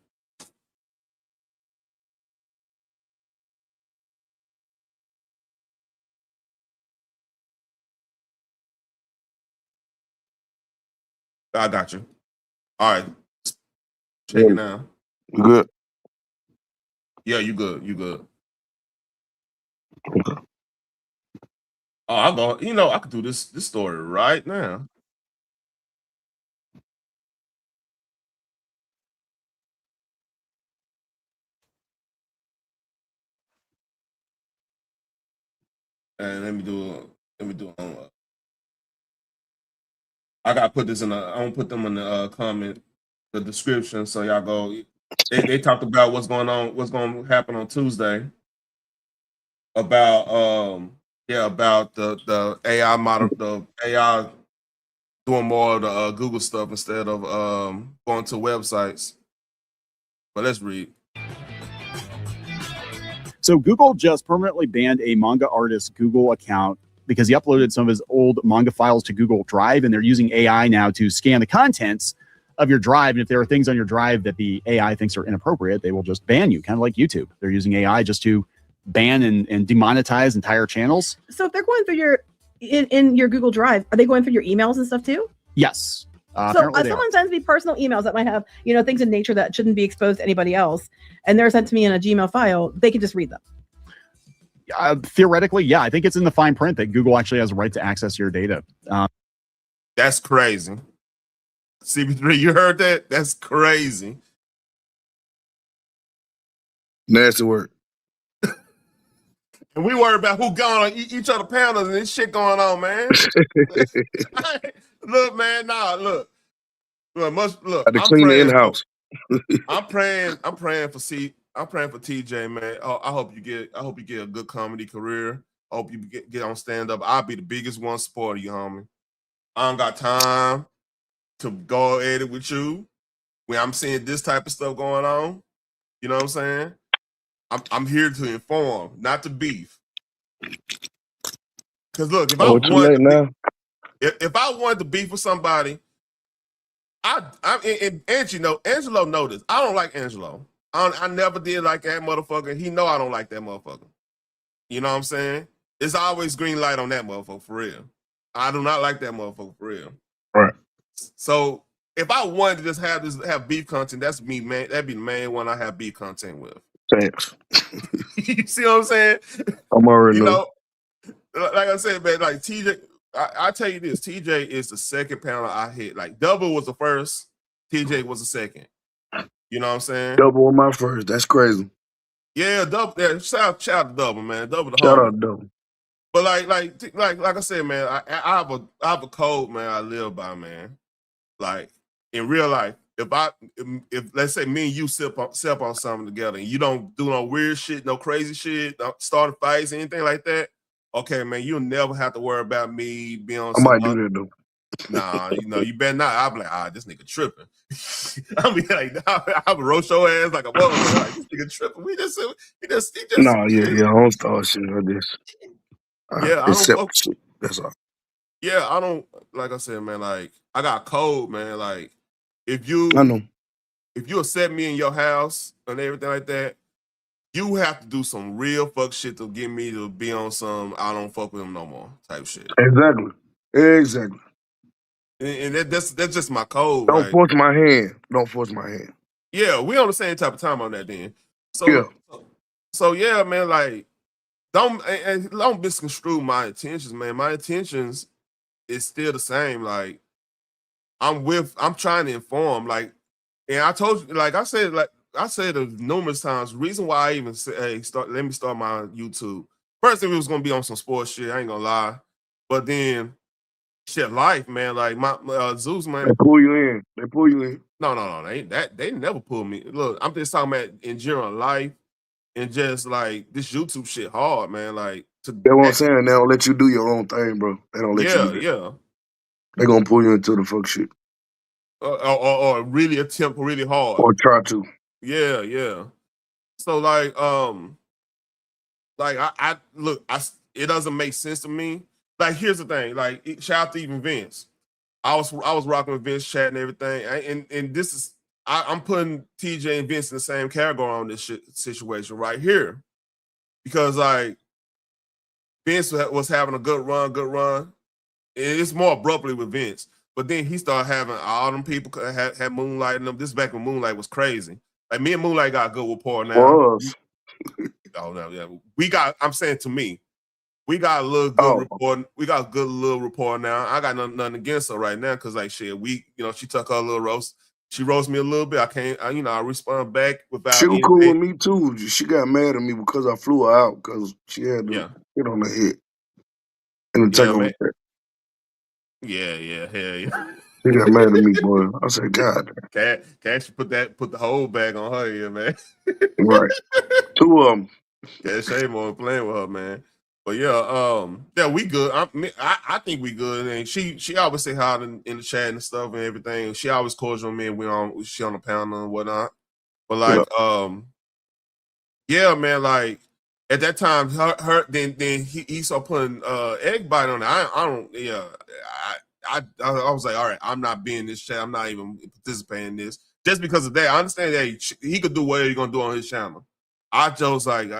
I got you. All right. Check it now. You good? Yeah, you good. You good. Okay. Oh, I could do this story right now. And let me do I gotta put this in I'm gonna put them in the comment, the description, so y'all go. They talked about what's going to happen on Tuesday about about the AI model, the AI doing more of the Google stuff instead of going to websites. But let's read. So Google just permanently banned a manga artist's Google account because he uploaded some of his old manga files to Google Drive, and they're using AI now to scan the contents of your drive. And if there are things on your drive that the AI thinks are inappropriate, they will just ban you, kind of like YouTube. They're using AI just to ban and demonetize entire channels. So if they're going through your in your Google Drive, are they going through your emails and stuff too? Yes. So someone sends me personal emails that might have, things in nature that shouldn't be exposed to anybody else, and they're sent to me in a Gmail file. They can just read them. Theoretically, yeah. I think it's in the fine print that Google actually has a right to access your data. That's crazy. CB3, you heard that? That's crazy. Nasty word. And we worry about who going on each other panels and this shit going on, man. Look, man, look. Look, I clean the in-house. I'm praying for TJ, man. I hope you get a good comedy career. I hope you get on stand up. I'll be the biggest one supporting you, homie. I don't got time to go at it with you when I'm seeing this type of stuff going on. You know what I'm saying? I'm here to inform, not to beef. Because look, if I wanted to beef with somebody, and Angelo know this. I don't like Angelo. I never did like that motherfucker. He know I don't like that motherfucker. You know what I'm saying? It's always green light on that motherfucker for real. I do not like that motherfucker for real. Right. So if I wanted to just have beef content, that's me, man. That'd be the main one I have beef content with. Thanks. You see what I'm saying? I'm already know. Like I said, man, like TJ, I tell you this, TJ is the second panel I hit. Like Double was the first, TJ was the second. You know what I'm saying? Double on my first. That's crazy. Yeah, Double. Yeah, shout out to Double, man. Double the shout homie. out Double. But like I said, man, I have a code, man. I live by, man. Like in real life, if let's say me and you sip on something together, and you don't do no weird shit, no crazy shit, don't start fights, anything like that. Okay, man, you'll never have to worry about me being on. I might do that though. Nah, you better not. I'll be like, this nigga tripping. I'll be like, I would roast your ass like a motherfucker. Like, this nigga tripping. He just. Nah, yeah, I don't start shit like this. Yeah, I don't. Shit. That's all. Yeah, I don't. Like I said, man. Like I got code, man. Like if you accept me in your house and everything like that, you have to do some real fuck shit to get me to be on some I don't fuck with him no more type shit. Exactly. And that's just my code. Don't force my hand. Yeah, we on the same type of time on that then. So yeah, man, like don't misconstrue my intentions, man. My intentions is still the same. Like I'm trying to inform, like, and I told you, like I said it numerous times. Reason why I even said, hey, let me start my YouTube. First thing, we was gonna be on some sports shit. I ain't gonna lie, but then shit, life, man. Like my Zeus, man. They pull you in. No. They never pull me. Look, I'm just talking about in general life, and just like this YouTube shit hard, man. Like that's what I'm saying. They don't let you do your own thing, bro. They don't let you do that. Yeah. They gonna pull you into the fuck shit. Or really attempt really hard. Or try to. Yeah. So like like I look, it doesn't make sense to me. Like, here's the thing. Like, shout out to even Vince. I was rocking with Vince chat and everything, and this is I'm putting TJ and Vince in the same category on this situation right here, because like Vince was having a good run, and it's more abruptly with Vince. But then he started having all them people had Moonlight in them. This is back when Moonlight was crazy. Like, me and Moonlight got a good rapport now. Was. Oh no, yeah, I'm saying to me, we got a little good report. We got a good little rapport now. I got nothing against her right now, because like shit, she took her little roast. She roasted me a little bit. I respond back without. She was cool with me too. She got mad at me because I flew her out because she had to hit on the head and take over that. Yeah, hell yeah. She got mad at me, boy. I said, God. Can't you put the whole bag on her here, man? Right. Two of them. Can't shame on playing with her, man. But yeah, we good. I think we good. And she always say hi in the chat and stuff and everything. She always cordial me, and she on the panel and whatnot. But like, yeah, man, like at that time, then he started putting egg bite on it. I was like, all right, I'm not being in this chat. I'm not even participating in this just because of that. I understand that he could do whatever he's gonna do on his channel. I just like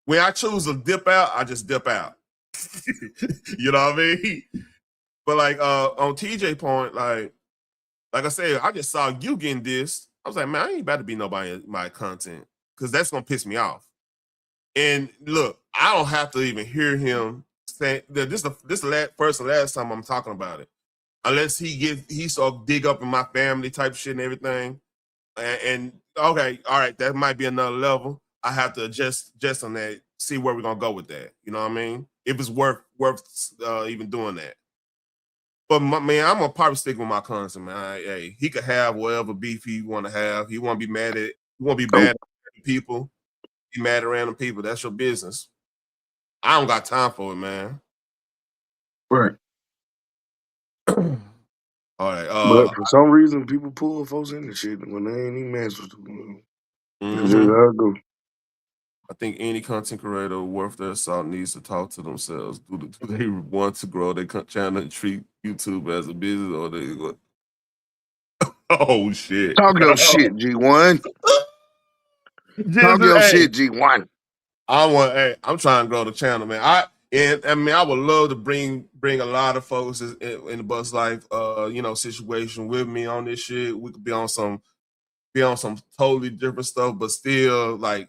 when I choose to dip out, I just dip out. You know what I mean? But like on TJ point, like I said, I just saw you getting this. I was like, man, I ain't about to be nobody in my content, because that's gonna piss me off. And look, I don't have to even hear him say that this is the first and last time I'm talking about it, unless he sort of dig up in my family type shit and everything. And okay, all right, that might be another level. I have to adjust on that, see where we're gonna go with that. You know what I mean? If it's worth even doing that. But man, I'm gonna probably stick with my content, man. Hey, he could have whatever beef he want to have. He won't be mad at. He won't be mad at people. Be mad at random people. That's your business. I don't got time for it, man. Right. All right. But for some reason, people pull folks into shit when they ain't even messing with them. That's just how it go. I think any content creator worth their salt needs to talk to themselves. Do they want to grow their channel and treat YouTube as a business, or they? Oh shit! Talk your shit, G1. Talk your shit, G1. I'm trying to grow the channel, man. I would love to bring a lot of folks in the Bus Life situation with me on this shit. We could be on some totally different stuff, but still, like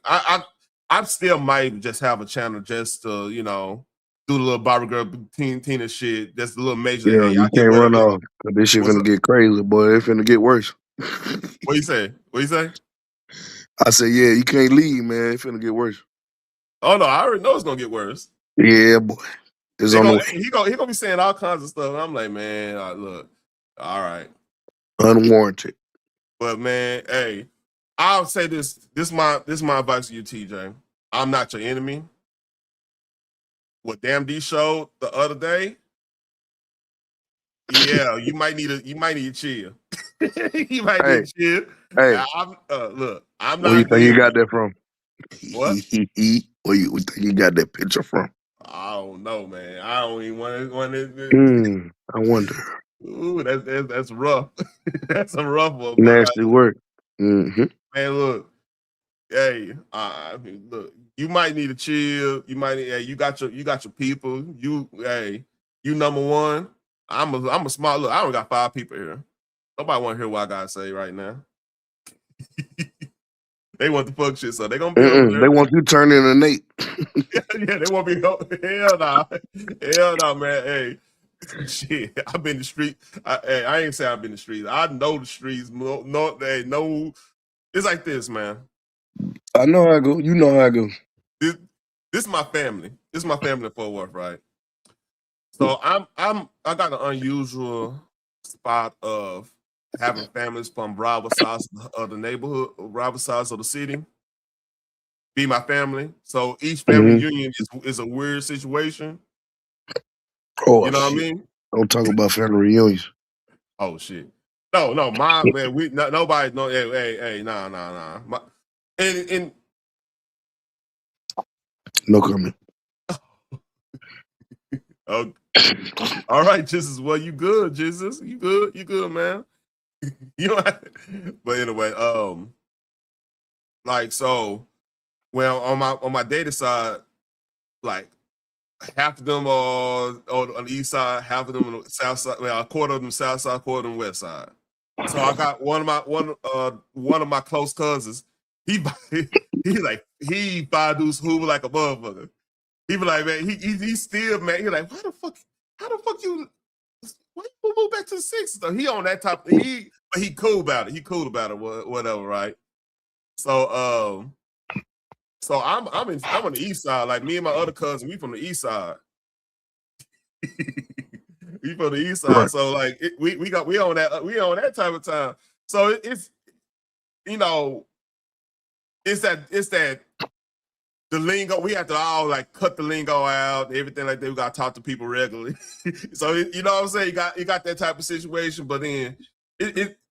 I still might just have a channel just to do the little Barbie Girl Tina shit. That's a little major. Yeah, you can't run off, because this shit finna get crazy, boy. It finna get worse. What you say? I said, yeah, you can't leave, man. It finna get worse. Oh no, I already know it's gonna get worse. Yeah, boy. It's on the way. He gonna be saying all kinds of stuff. And I'm like, man, look, all right. Unwarranted. But man, hey, I'll say this. This my advice to you, TJ. I'm not your enemy. What Damn D showed the other day, yeah, you might need to chill. You might need to chill. Hey, look, I'm not. Where you think you got that from? What? Where you think you got that picture from? I don't know, man. I don't even want to. I wonder. Ooh, that's rough. That's a rough one. Nasty work. Mm-hmm. Man, look. Hey, look. You might need to chill. You might. Hey, you got your people. You number one. I'm a smart look. I only got 5 people here. Nobody want to hear what I gotta say right now. They want the fuck shit, so they gonna be. They want you to turn into Nate. Yeah, they won't be. Hell nah, man. Hey, shit. I've been the street. I ain't say I've been the streets. I know the streets. No, it's like this, man. I know how I go. You know how I go. This is my family. This is my family in Fort Worth, right? So I got an unusual spot of having families from rival sides of the neighborhood, rival sides of the city, be my family. So each family union is a weird situation. Oh, you know what I mean? Don't talk about family reunions. Oh shit. No, my man, nobody no hey, nah. And No comment. Oh, all right, Jesus. Well, you good, Jesus? You good, man? You know. But anyway, like so, well, on my data side, like half of them are on the east side, half of them on the south side. Well, a quarter of them south side, quarter of them west side. So I got one of my close cousins. He like he Badu's Hoover like a motherfucker. He be like, man, he still man. He like, how the fuck you? Why you move back to the sixties? So he on that top. But he cool about it. He cool about it. Whatever, right? So so I'm on the east side. Like me and my other cousin, we from the east side. We from the east side. Right. So like we on that type of time. So it's you know it's that the lingo, we have to all like cut the lingo out, everything like that. We got to talk to people regularly. So you know what I'm saying? You got that type of situation, but then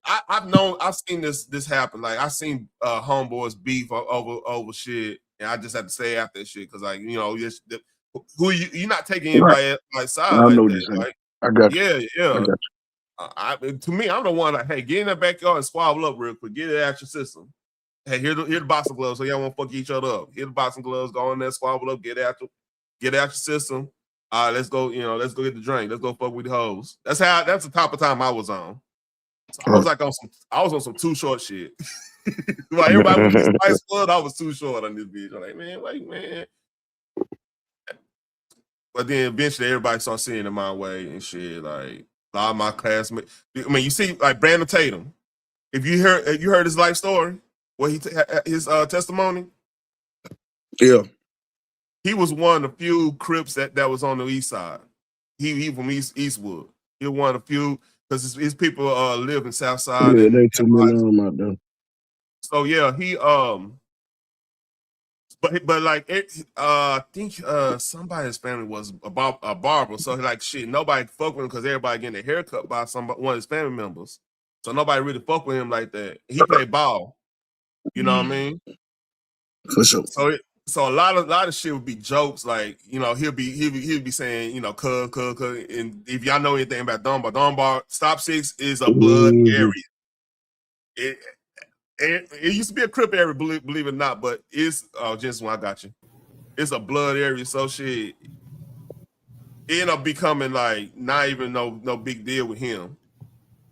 I've seen this happen. Like I've seen homeboys beef over shit, and I just have to say after that shit because like you know you're not taking anybody side I like know that. right? Right? I got you. Yeah. I got you. To me, I'm the one like, hey, get in that backyard and squabble up real quick. Get it out your system. Hey, here the boxing gloves, so y'all won't fuck each other up. Here the boxing gloves, go in there, squabble up, get out your system. All right, let's go. Let's go get the drink. Let's go fuck with the hoes. That's the type of time I was on. So I was like on some too short shit. Like everybody with this Spice Club, I was too short on this bitch. I'm like, man. But then eventually everybody started seeing it my way and shit. Like a lot of my classmates. I mean, you see, like Brandon Tatum. If you heard his life story. What his testimony? Yeah, he was one of the few Crips that was on the east side. He from Eastwood. He was one of the few because his people live in South Side. Yeah, and they too many of them out there. So yeah, he but like I think somebody's family was a barber. So like shit, nobody fuck with him because everybody getting their haircut by one of his family members. So nobody really fuck with him like that. He played ball. You know what I mean? For sure. So a lot of shit would be jokes, like he'll be saying cuz, and if y'all know anything about Dunbar, Stop 6 is a blood area. It used to be a Crip area, believe it or not, but it's just when I got you, it's a blood area. So shit, it ended up becoming like not even no big deal with him.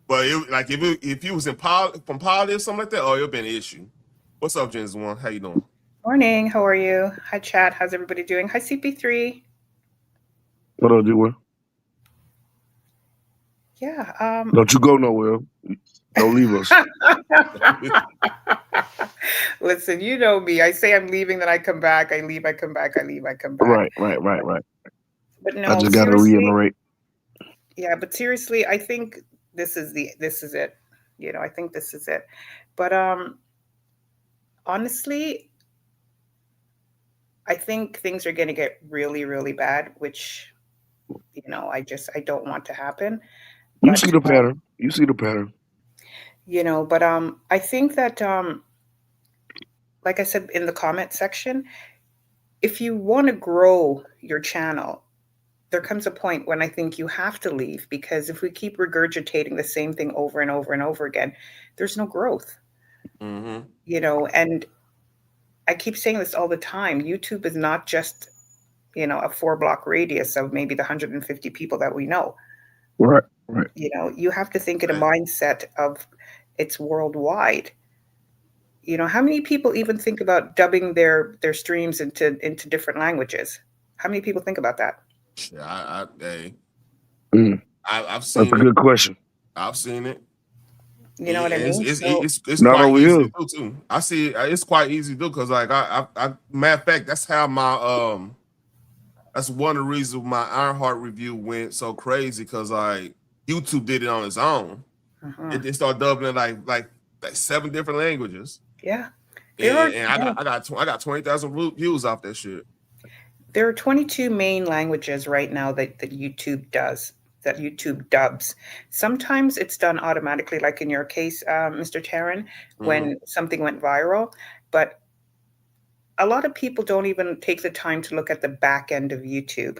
But if he was from Poly or something like that, it'd been an issue. What's up, Jens One? How you doing? Morning. How are you? Hi, chat. How's everybody doing? Hi, CP3. What up, D-Well? Yeah. Don't you go nowhere. Don't leave us. Listen, you know me. I say I'm leaving, then I come back. I leave, I come back. I leave, I come back. Right. But no, I just got to reiterate. Yeah, but seriously, I think this is it. I think this is it. But honestly, I think things are going to get really, really bad, which, I don't want to happen. You see the pattern. But I think that, like I said in the comment section, if you want to grow your channel, there comes a point when I think you have to leave, because if we keep regurgitating the same thing over and over and over again, there's no growth. Mm-hmm. And I keep saying this all the time. YouTube is not just, a 4-block radius of maybe the 150 people that we know. Right. You have to think in a mindset of it's worldwide. How many people even think about dubbing their streams into different languages? How many people think about that? Yeah, I've seen That's a good question. I've seen it. You know what I mean? It's quite easy to do too. I see it's quite easy to do because like I matter of fact, that's how my that's one of the reasons my Ironheart review went so crazy, because like YouTube did it on its own. It started doubling like 7 different languages. Yeah. I got 20,000 views off that shit. There are 22 main languages right now that YouTube does, that YouTube dubs. Sometimes it's done automatically, like in your case, Mr. Taryn, when something went viral. But a lot of people don't even take the time to look at the back end of YouTube.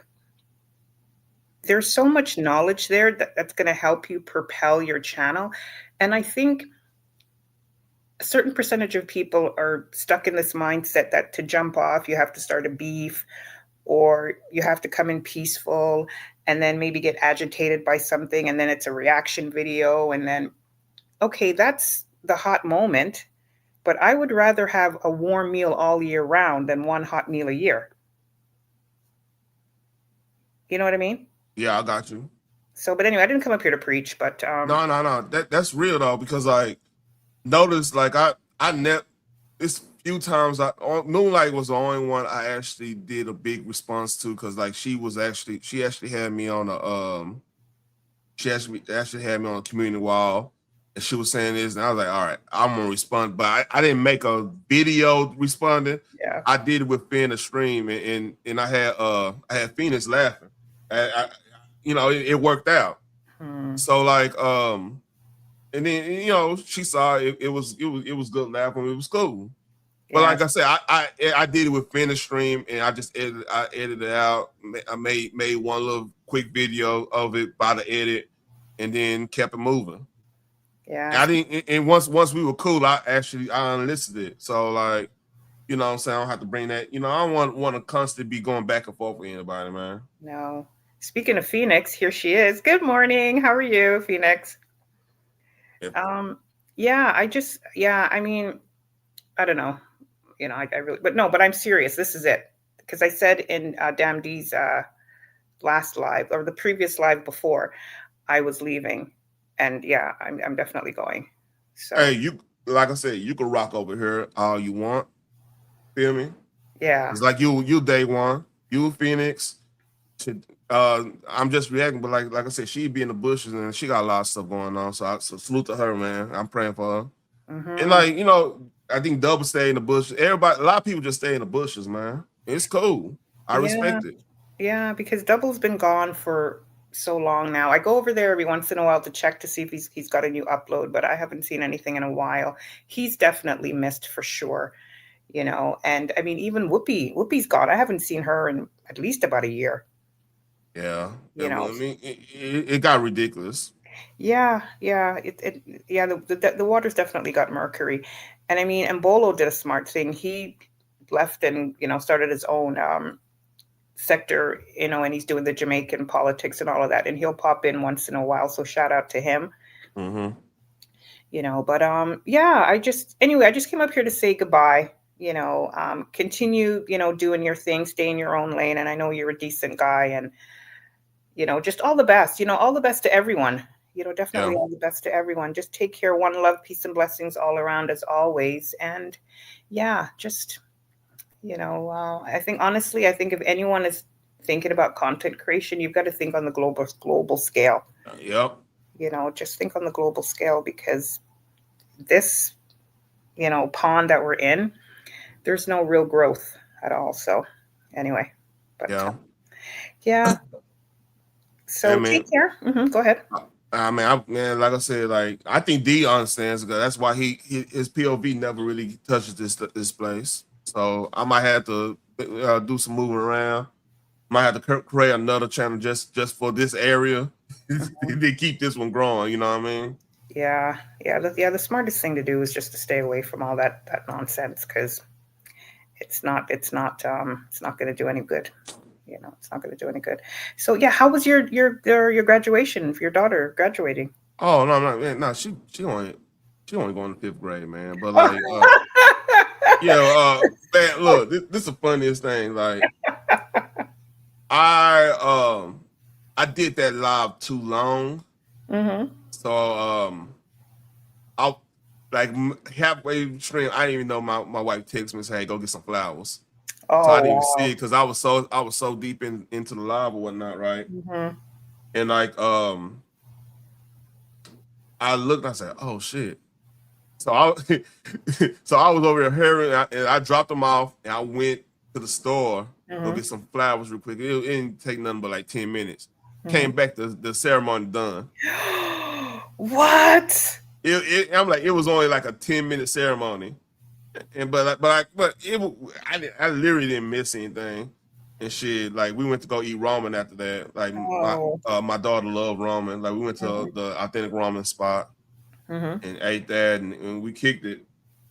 There's so much knowledge there that's going to help you propel your channel. And I think a certain percentage of people are stuck in this mindset that to jump off, you have to start a beef, or you have to come in peaceful and then maybe get agitated by something, and then it's a reaction video, and then, okay, that's the hot moment, but I would rather have a warm meal all year round than one hot meal a year. You know what I mean? Yeah, I got you. So, but anyway, I didn't come up here to preach, but no. That's real though, because like, notice like I net this few times Moonlight was the only one I actually did a big response to, because like she actually had me on a she actually had me on a community wall, and she was saying this, and I was like, all right, I'm gonna respond, but I didn't make a video responding. Yeah, I did it within the stream, and I had Phoenix laughing. It worked out. So like and then she saw it was good laughing. It was cool. But like I said, I did it within the stream, and I just edited it out. I made one little quick video of it by the edit, and then kept it moving. Yeah. And I didn't. And once we were cool, I unlisted it. So like, you know what I'm saying, I don't have to bring that. I don't want to constantly be going back and forth with anybody, man. No. Speaking of Phoenix, here she is. Good morning. How are you, Phoenix? Yeah, I mean, I don't know. I really, but I'm serious. This is it. Because I said in Damn D's last live, or the previous live before, I was leaving. And yeah, I'm definitely going. So hey, like I said, you can rock over here all you want. Feel me? Yeah. It's like you day one, you Phoenix. I'm just reacting, but like I said, she be in the bushes and she got a lot of stuff going on. So salute to her, man. I'm praying for her. And like, I think Double stay in the bushes. A lot of people just stay in the bushes, man. It's cool. I respect it. Yeah, because Double's been gone for so long now. I go over there every once in a while to check to see if he's got a new upload, but I haven't seen anything in a while. He's definitely missed for sure, and I mean, even Whoopi's gone. I haven't seen her in at least about a year. Yeah. I mean, it got ridiculous. Yeah. The water's definitely got mercury. And I mean, Mbolo did a smart thing. He left and, started his own sector, and he's doing the Jamaican politics and all of that. And he'll pop in once in a while. So shout out to him. Mm-hmm. But I just came up here to say goodbye. Continue, doing your thing, stay in your own lane. And I know you're a decent guy, and, just all the best, all the best to everyone, definitely all the best to everyone. Just take care. One love, peace and blessings all around as always. And just, I think if anyone is thinking about content creation, you've got to think on the global scale. Yep. Just think on the global scale, because this, pond that we're in, there's no real growth at all. So anyway, but so take care. Go ahead. Man, like I said, like I think D understands, because that's why his POV never really touches this place. So I might have to do some moving around. Might have to create another channel just for this area to keep this one growing. You know what I mean? Yeah. The smartest thing to do is just to stay away from all that nonsense, because it's not going to do any good. It's not going to do any good. So yeah, how was your graduation for your daughter graduating? Oh no, she only going to 5th grade, man. But like, man, look, this is the funniest thing. Like, I did that live too long. Mm-hmm. So I like halfway stream, I didn't even know my wife texted me and said, "Hey, go get some flowers." Oh, so I didn't even see it, because I was so deep into the live or whatnot, right? Mm-hmm. And like I looked and I said, "Oh shit!" So I was over here and I dropped them off, and I went to the store go get some flowers real quick. It didn't take nothing but like 10 minutes. Came back, the ceremony done. What? I'm like, it was only like a 10-minute ceremony. And but I literally didn't miss anything and shit. Like we went to go eat ramen after that. Like my daughter loved ramen. Like we went to the authentic ramen spot and ate that, and we kicked it.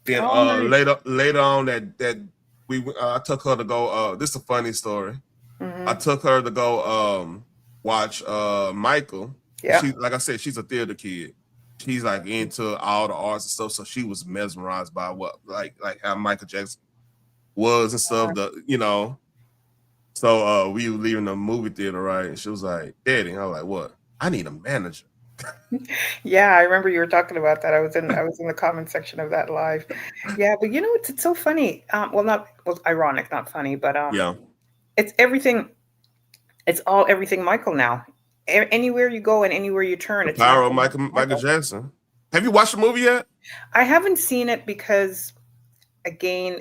Then nice. later on that we I took her to go. This is a funny story. I took her to go watch Michael. Yeah. She, like I said, she's a theater kid. She's like into all the arts and stuff, so she was mesmerized by what like how Michael Jackson was and stuff. So we were leaving the movie theater, right? And she was like, "Daddy," and I was like, "What? I need a manager." Yeah, I remember you were talking about that. I was in the comment section of that live. Yeah, but you know it's so funny. Ironic, not funny, but Yeah, it's everything. It's all everything Michael now. Anywhere you go and anywhere you turn, the it's power of Michael. Michael Jackson. Have you watched the movie yet? I haven't seen it because, again,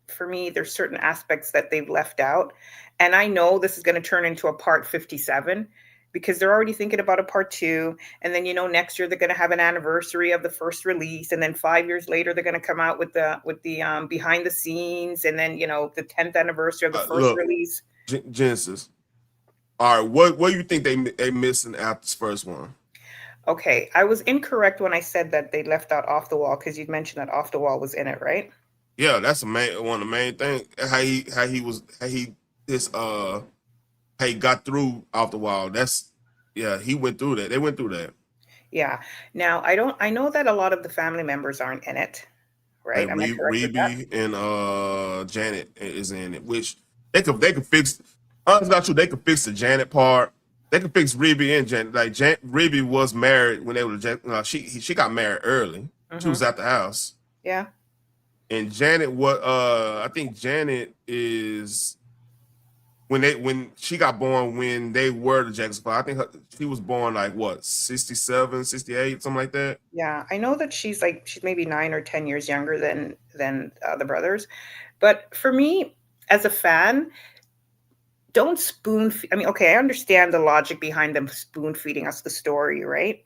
for me, there's certain aspects that they've left out, and I know this is going to turn into a part 57 because they're already thinking about a part 2, and then next year they're going to have an anniversary of the first release, and then 5 years later they're going to come out with the behind the scenes, and then the 10th anniversary of the first release. Genesis. All right, what do you think they missing after this first one? Okay, I was incorrect when I said that they left out Off the Wall because you'd mentioned that Off the Wall was in it, right? Yeah, that's one of the main things. How he got through Off the Wall. He went through that. They went through that. Yeah. Now I know that a lot of the family members aren't in it, right? Like Reby and Janet is in it, which they could fix. Honestly, not true. They could fix the Janet part. They could fix Reby and Janet. Like Reby was married when they were she got married early. She was at the house. Yeah. And Janet, I think Janet is when she got born when they were the Jackson 5. I think she was born like what 67, 68, something like that. Yeah, I know that she's maybe 9 or 10 years younger than the brothers, but for me as a fan, don't spoon. I mean, okay, I understand the logic behind them spoon feeding us the story, right?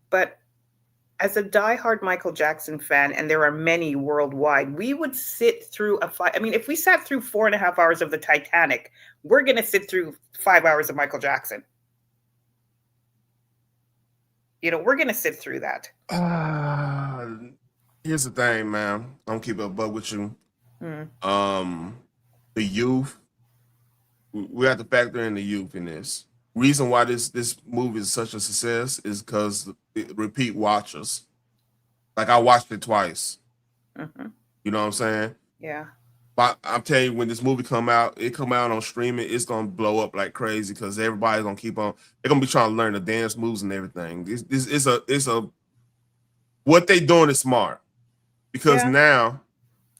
But as a diehard Michael Jackson fan, and there are many worldwide, we would sit through if we sat through 4.5 hours of the Titanic, we're going to sit through 5 hours of Michael Jackson. We're going to sit through that. Here's the thing, man. I'm gonna keep it a buck with you. The youth, we have to factor in the youth in this. Reason why this movie is such a success is because repeat watchers. Like I watched it twice. You know what I'm saying? Yeah. But I'm telling you, when this movie come out on streaming, it's gonna blow up like crazy because everybody's gonna keep on. They're gonna be trying to learn the dance moves and everything. What they doing is smart because now,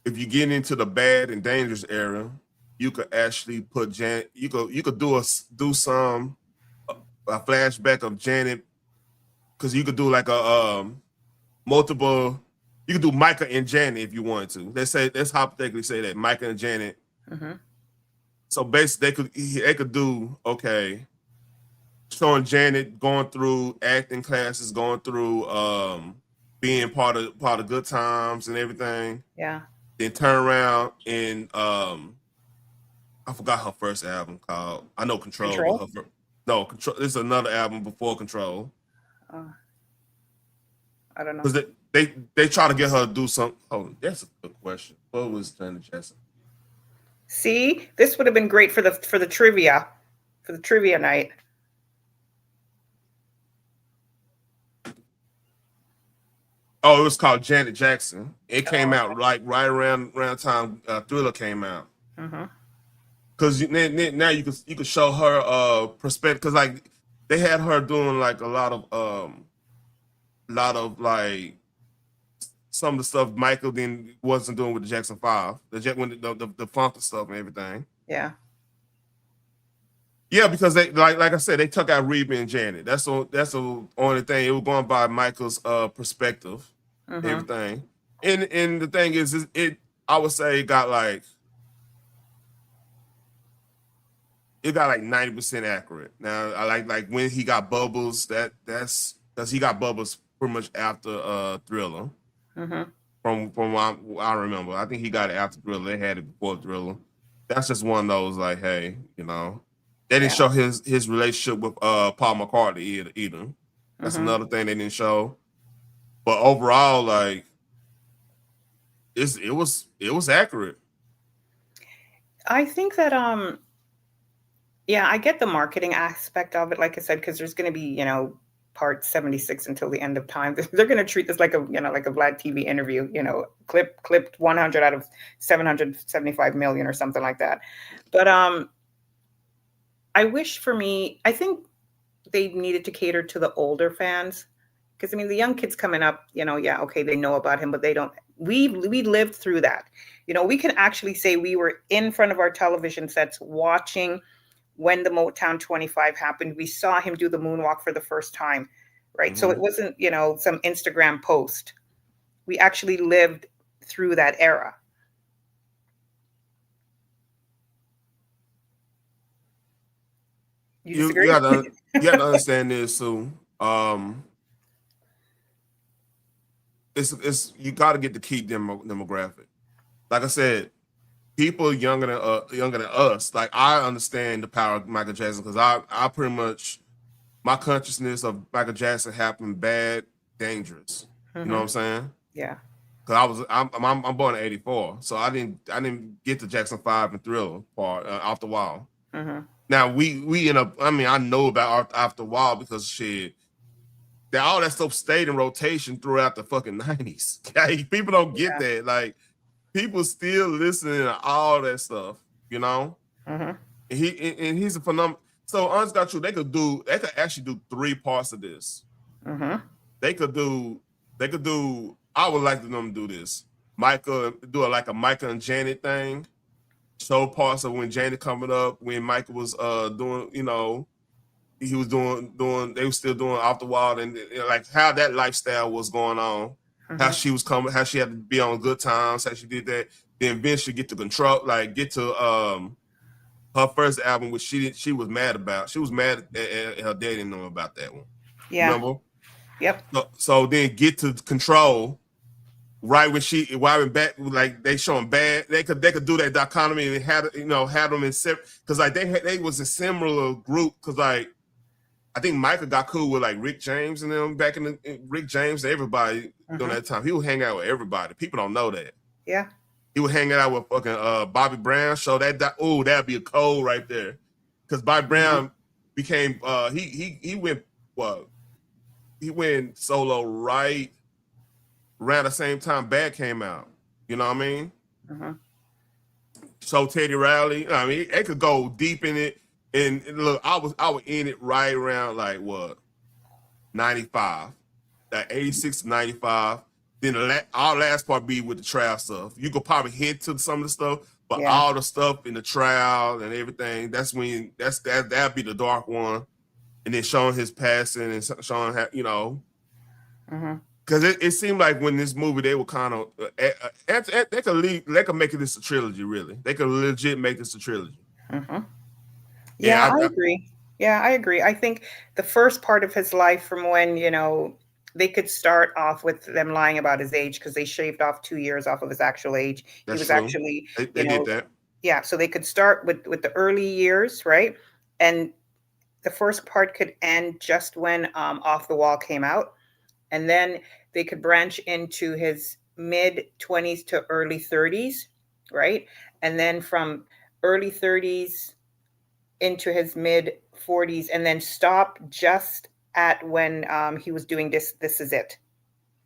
if you get into the bad and dangerous era, you could actually put Janet. You could do some flashback of Janet because you could do like a multiple. You could do Micah and Janet if you wanted to. Let's hypothetically say that Micah and Janet. So basically, they could do showing Janet going through acting classes, going through being part of Good Times and everything. Yeah. Then turn around and I forgot her first album called. I know Control. Control. This is another album before Control. I don't know. Because they try to get her to do something. Oh, that's a good question. What was Janet Jackson? See, this would have been great for the trivia, night. Oh, it was called Janet Jackson. It came out like right around time Thriller came out. Because now you could show her perspective. Because like they had her doing like a lot of like some of the stuff Michael then wasn't doing with the Jackson 5, the funk and stuff and everything. Yeah. Yeah, because they like I said, they took out Reba and Janet. That's the only thing. It was going by Michael's perspective, everything. And the thing is I would say it got like 90% accurate. Now I like when he got Bubbles, that's because he got Bubbles pretty much after Thriller. From what I remember, I think he got it after Thriller. They had it before Thriller. That's just one of those like, hey, you know, they didn't show his relationship with Paul McCartney either. That's another thing they didn't show. But overall, like, it was accurate. I think that yeah, I get the marketing aspect of it, like I said, because there's going to be, you know, part 76 until the end of time. They're going to treat this like a, you know, like a Vlad TV interview, you know, clipped 100 out of 775 million or something like that. But I wish for me, I think they needed to cater to the older fans. Because I mean, the young kids coming up, you know, yeah, okay, they know about him, but they don't. We lived through that. You know, we can actually say we were in front of our television sets watching when the Motown 25 happened. We saw him do the moonwalk for the first time, right? So it wasn't, you know, some Instagram post. We actually lived through that era. You disagree? You got to understand this too. It's you got to get the key demographic. Like I said, people younger than us. Like, I understand the power of Michael Jackson because I pretty much, my consciousness of Michael Jackson happened bad, dangerous. You know what I'm saying? Yeah. Because I'm born in '84, so I didn't get the Jackson 5 and Thriller part Off the Wall. Now we end up. I mean, I know about Off the Wall because shit, that all that stuff stayed in rotation throughout the fucking '90s. Okay? People don't get that. Like, people still listening to all that stuff, you know. And he's a phenomenal. So honest got true, they could actually do 3 parts of this. They could do. I would like them to do this. Michael do like a Michael and Janet thing. Show parts of when Janet coming up, when Michael was doing, you know, he was doing they were still doing Off the Wall, and you know, like how that lifestyle was going on, how she was coming, how she had to be on Good Times, how she did that. Then eventually get to her first album, which she was mad about. She was mad at her dad didn't know about that one. Yeah. Remember? Yep. So then get to Control. Right when when back, like they showing bad, they could do that dichotomy and had them in separate, because like they was a similar group, because like I think Michael got cool with like Rick James and them back in Rick James and everybody during that time. He would hang out with everybody. People don't know that. Yeah. He would hang out with fucking Bobby Brown. So that'd be a code right there, because Bobby Brown became he went solo right around the same time Bad came out. You know what I mean? So Teddy Riley, I mean, it could go deep in it. And look, I was in it right around like what, 95, like 86 to 95. Then our last part be with the trial stuff. You could probably hint to some of the stuff, but all the stuff in the trial and everything, that's when that'd be the dark one. And then showing his passing and showing how, you know. Because it seemed like when this movie, they were kind of they could make this a trilogy. Really, they could legit make this a trilogy. Yeah, I agree. Yeah, I agree. I think the first part of his life, from when, you know, they could start off with them lying about his age, because they shaved off 2 years off of his actual age. That's he was true. actually they did that. Yeah, so they could start with the early years, right? And the first part could end just when Off the Wall came out. And then they could branch into his mid-20s to early 30s, right? And then from early 30s into his mid-40s, and then stop just at when he was doing This Is It,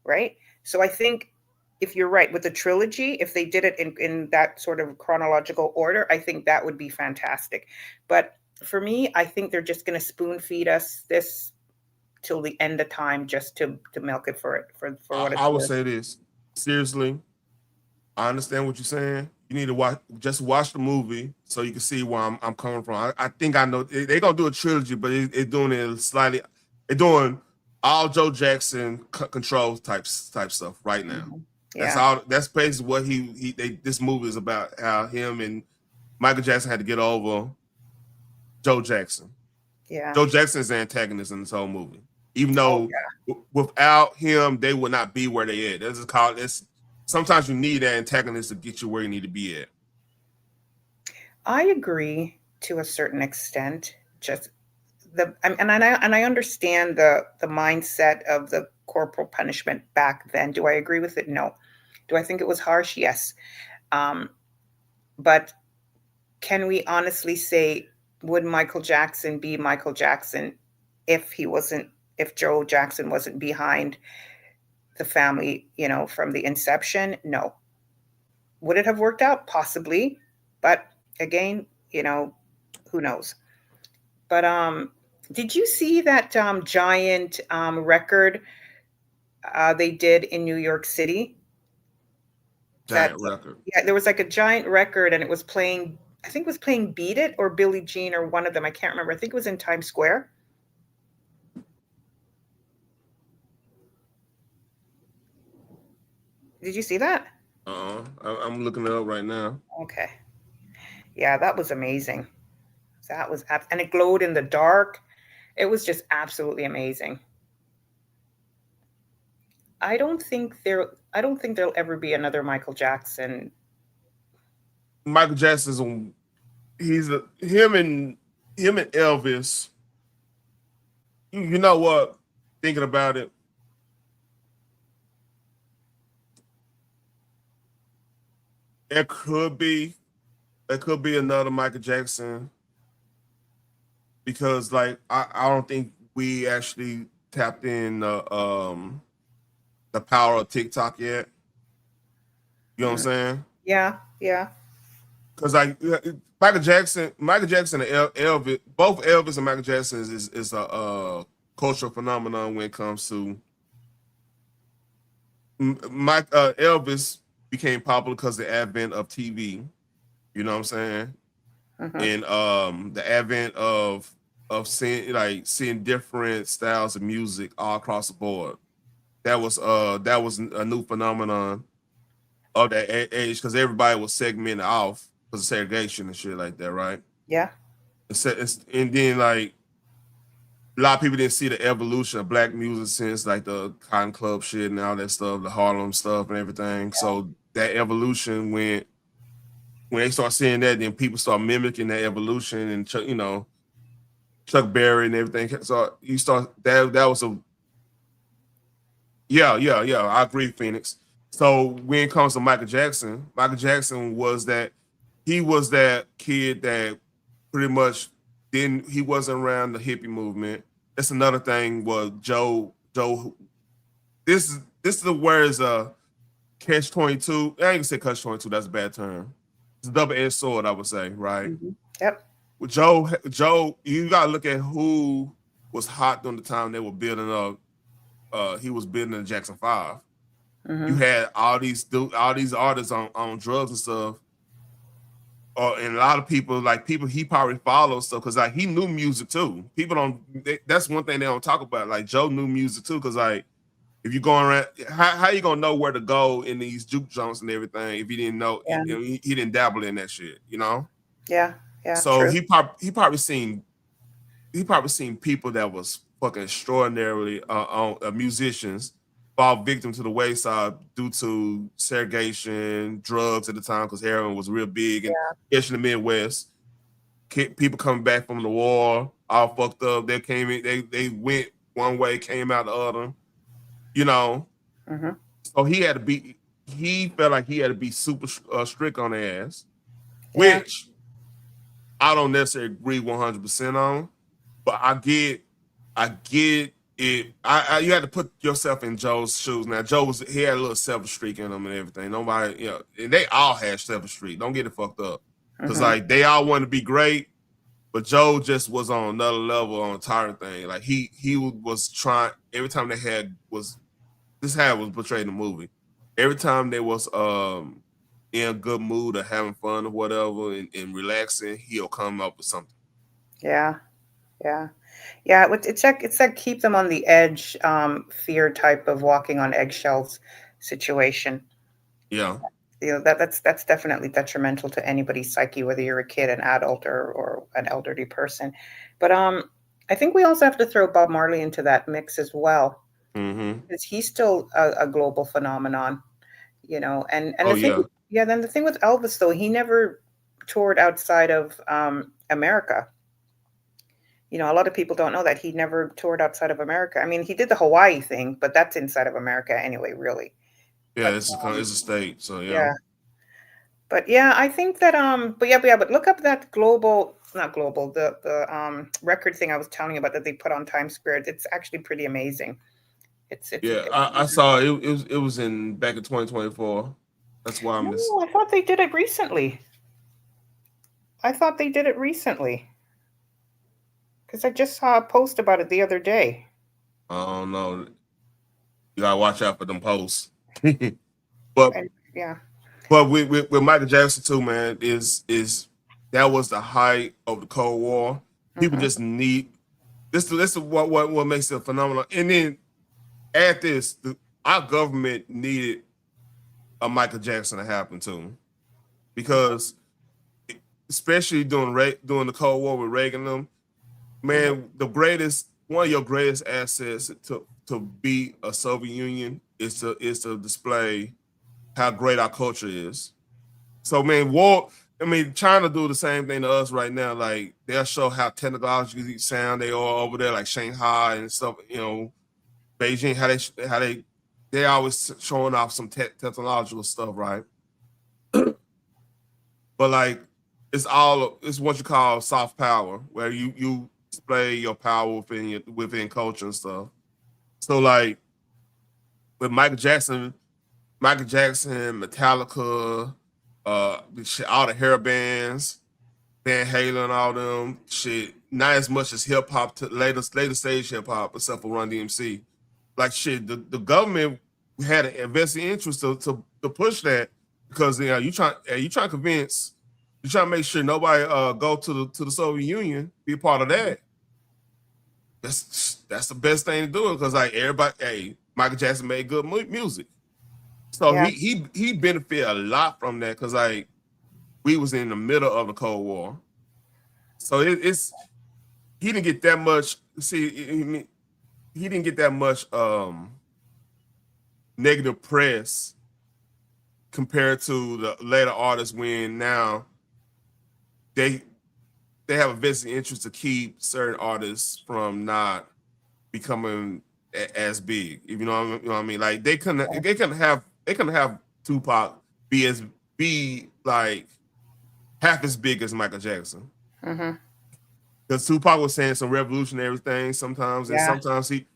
right? So I think, if you're right, with the trilogy, if they did it in that sort of chronological order, I think that would be fantastic. But for me, I think they're just going to spoon feed us this till the end of time, just to milk it for what it's I would worth. say this seriously. I understand what you're saying. You need to watch the movie so you can see where I'm coming from. I think I know they're gonna do a trilogy, but it's doing it slightly. They're doing all Joe Jackson control type stuff right now. That's all. That's basically what this movie is about. How him and Michael Jackson had to get over Joe Jackson. Yeah. Joe Jackson's the antagonist in this whole movie. Even though without him, they would not be where they at. This is called this. sometimes you need that antagonist to get you where you need to be at. I agree to a certain extent. Just I understand the mindset of the corporal punishment back then. Do I agree with it? No. Do I think it was harsh? Yes. But can we honestly say, would Michael Jackson be Michael Jackson if Joe Jackson wasn't behind the family, from the inception? No. Would it have worked out? Possibly. But again, who knows? But did you see that giant record they did in New York City? Giant record. Yeah, there was like a giant record, and it was playing. I think it was playing "Beat It" or Billie Jean or one of them. I can't remember. I think it was in Times Square. Did you see that? I'm looking it up right now. Okay. Yeah, that was amazing. And it glowed in the dark. It was just absolutely amazing. I don't think there'll ever be another Michael Jackson. Michael Jackson's him and Elvis. You know what? Thinking about it, there could be another Michael Jackson, because like I don't think we actually tapped in the power of TikTok yet. You know what I'm saying? Yeah. Because like Michael Jackson and Elvis, both Elvis and Michael Jackson is a cultural phenomenon when it comes to Elvis became popular because of the advent of TV. You know what I'm saying? And the advent of seeing different styles of music all across the board. That was a new phenomenon of that age, because everybody was segmented off because of segregation and shit like that, right? Yeah. And then like a lot of people didn't see the evolution of black music since like the Cotton Club shit and all that stuff, the Harlem stuff and everything. Yeah. So that evolution when they start seeing that, then people start mimicking that evolution, and Chuck Berry and everything. So you start that was a yeah. I agree, Phoenix. So when it comes to Michael Jackson was that kid that pretty much he wasn't around the hippie movement. That's another thing. Was Joe. This is where is a catch-22. I ain't gonna say catch-22. That's a bad term. It's a double-edged sword, I would say, right? Mm-hmm. Yep. With Joe, you gotta look at who was hot during the time they were building up. He was building the Jackson 5. Mm-hmm. You had all these artists on drugs and stuff. And a lot of people he probably followed stuff because like he knew music too. That's one thing they don't talk about. Like Joe knew music too, because like if you're going around, how you gonna know where to go in these juke joints and everything if you didn't know? Yeah. He didn't dabble in that shit, Yeah. So true. he probably seen people that was fucking extraordinarily musicians fall victim to the wayside due to segregation, drugs at the time, because heroin was real big, and especially in the Midwest. People coming back from the war, all fucked up. They came in, they went one way, came out the other. Mm-hmm. So he felt like he had to be super strict on their ass, which I don't necessarily agree 100% on, but I get it. You had to put yourself in Joe's shoes. Now, he had a little self-streak in him and everything. Nobody, and they all had self-streak. Don't get it fucked up. Because, like, they all wanted to be great, but Joe just was on another level on the entire thing. Like, he was trying, every time this was portrayed in the movie. Every time they was in a good mood or having fun or whatever and relaxing, he'll come up with something. Yeah. It's like keep them on the edge, fear type of walking on eggshells situation. Yeah. That's definitely detrimental to anybody's psyche, whether you're a kid, an adult, or an elderly person. But I think we also have to throw Bob Marley into that mix as well, because he's still a global phenomenon. you know. And the thing, then the thing with Elvis though, he never toured outside of America. You know, a lot of people don't know that he never toured outside of America. I mean, he did the Hawaii thing, but that's inside of America anyway, really. Yeah, it's a state, so yeah. But yeah, I think that but look up that the record thing I was telling you about that they put on Times Square. It's actually pretty amazing. I saw it was in back in 2024. That's why I'm I thought they did it recently. Because I just saw a post about it the other day. I don't know. You gotta watch out for them posts. But with Michael Jackson too, man, is that was the height of the Cold War. People just need this is what makes it phenomenal. And then add this, our government needed a Michael Jackson to happen too, because especially during the Cold War with Reagan them, man, one of your greatest assets to beat a Soviet Union is to display how great our culture is. So, man, China do the same thing to us right now. Like, they'll show how technologically sound they are over there, like Shanghai and stuff. You know, Beijing, how they always showing off some technological stuff, right? But like, it's what you call soft power, where you display your power within culture and stuff. So like with Michael Jackson, Metallica, all the hair bands, Van Halen, all them shit. Not as much as hip hop, later stage hip hop, except for Run DMC. Like shit, the government had an invested interest to push that, because you trying to make sure nobody go to the Soviet Union, be a part of that. That's the best thing to do, because like everybody, Michael Jackson made good music, so he benefited a lot from that, because like we was in the middle of the Cold War, so he didn't get that much. See, he didn't get that much negative press compared to the later artists, when now they have a vested interest to keep certain artists from not becoming as big. You know what I mean? Like they couldn't have Tupac be like half as big as Michael Jackson. Because Tupac was saying some revolutionary things sometimes, and sometimes he,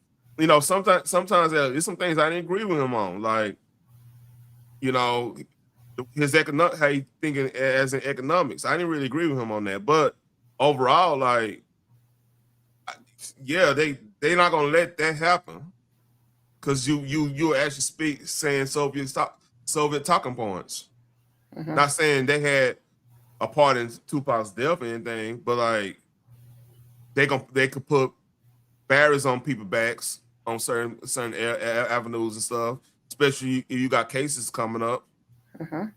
sometimes there's some things I didn't agree with him on, like, his how he thinking as in economics. I didn't really agree with him on that, but overall, like, they're not gonna let that happen, because you actually saying Soviet talking points. Not saying they had a part in Tupac's death or anything, but like they could put barriers on people's backs on certain avenues and stuff, especially if you got cases coming up. I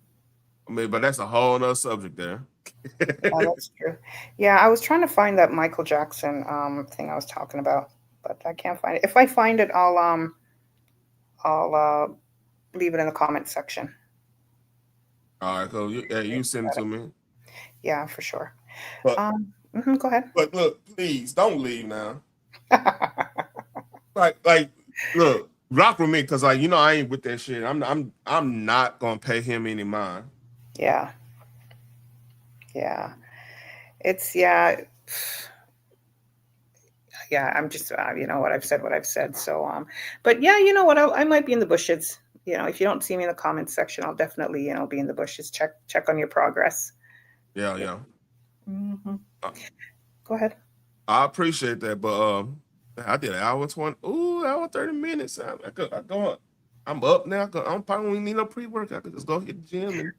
mean, but that's a whole other subject there. That's true. Yeah, I was trying to find that Michael Jackson thing I was talking about, but I can't find it. If I find it, I'll leave it in the comment section. All right, cool. You send it to me. Yeah, for sure. But, go ahead. But look, please don't leave now. like, look, rock with me, because like, I ain't with that shit. I'm not gonna pay him any mind. Yeah. It's I'm just what I've said. So but yeah, you know what, I might be in the bushes. If you don't see me in the comments section, I'll definitely be in the bushes. Check on your progress. Yeah. Go ahead. I appreciate that, but I did an hour 20. Hour 30 minutes. I'm up now. I don't probably need no pre-work. I could just go hit the gym.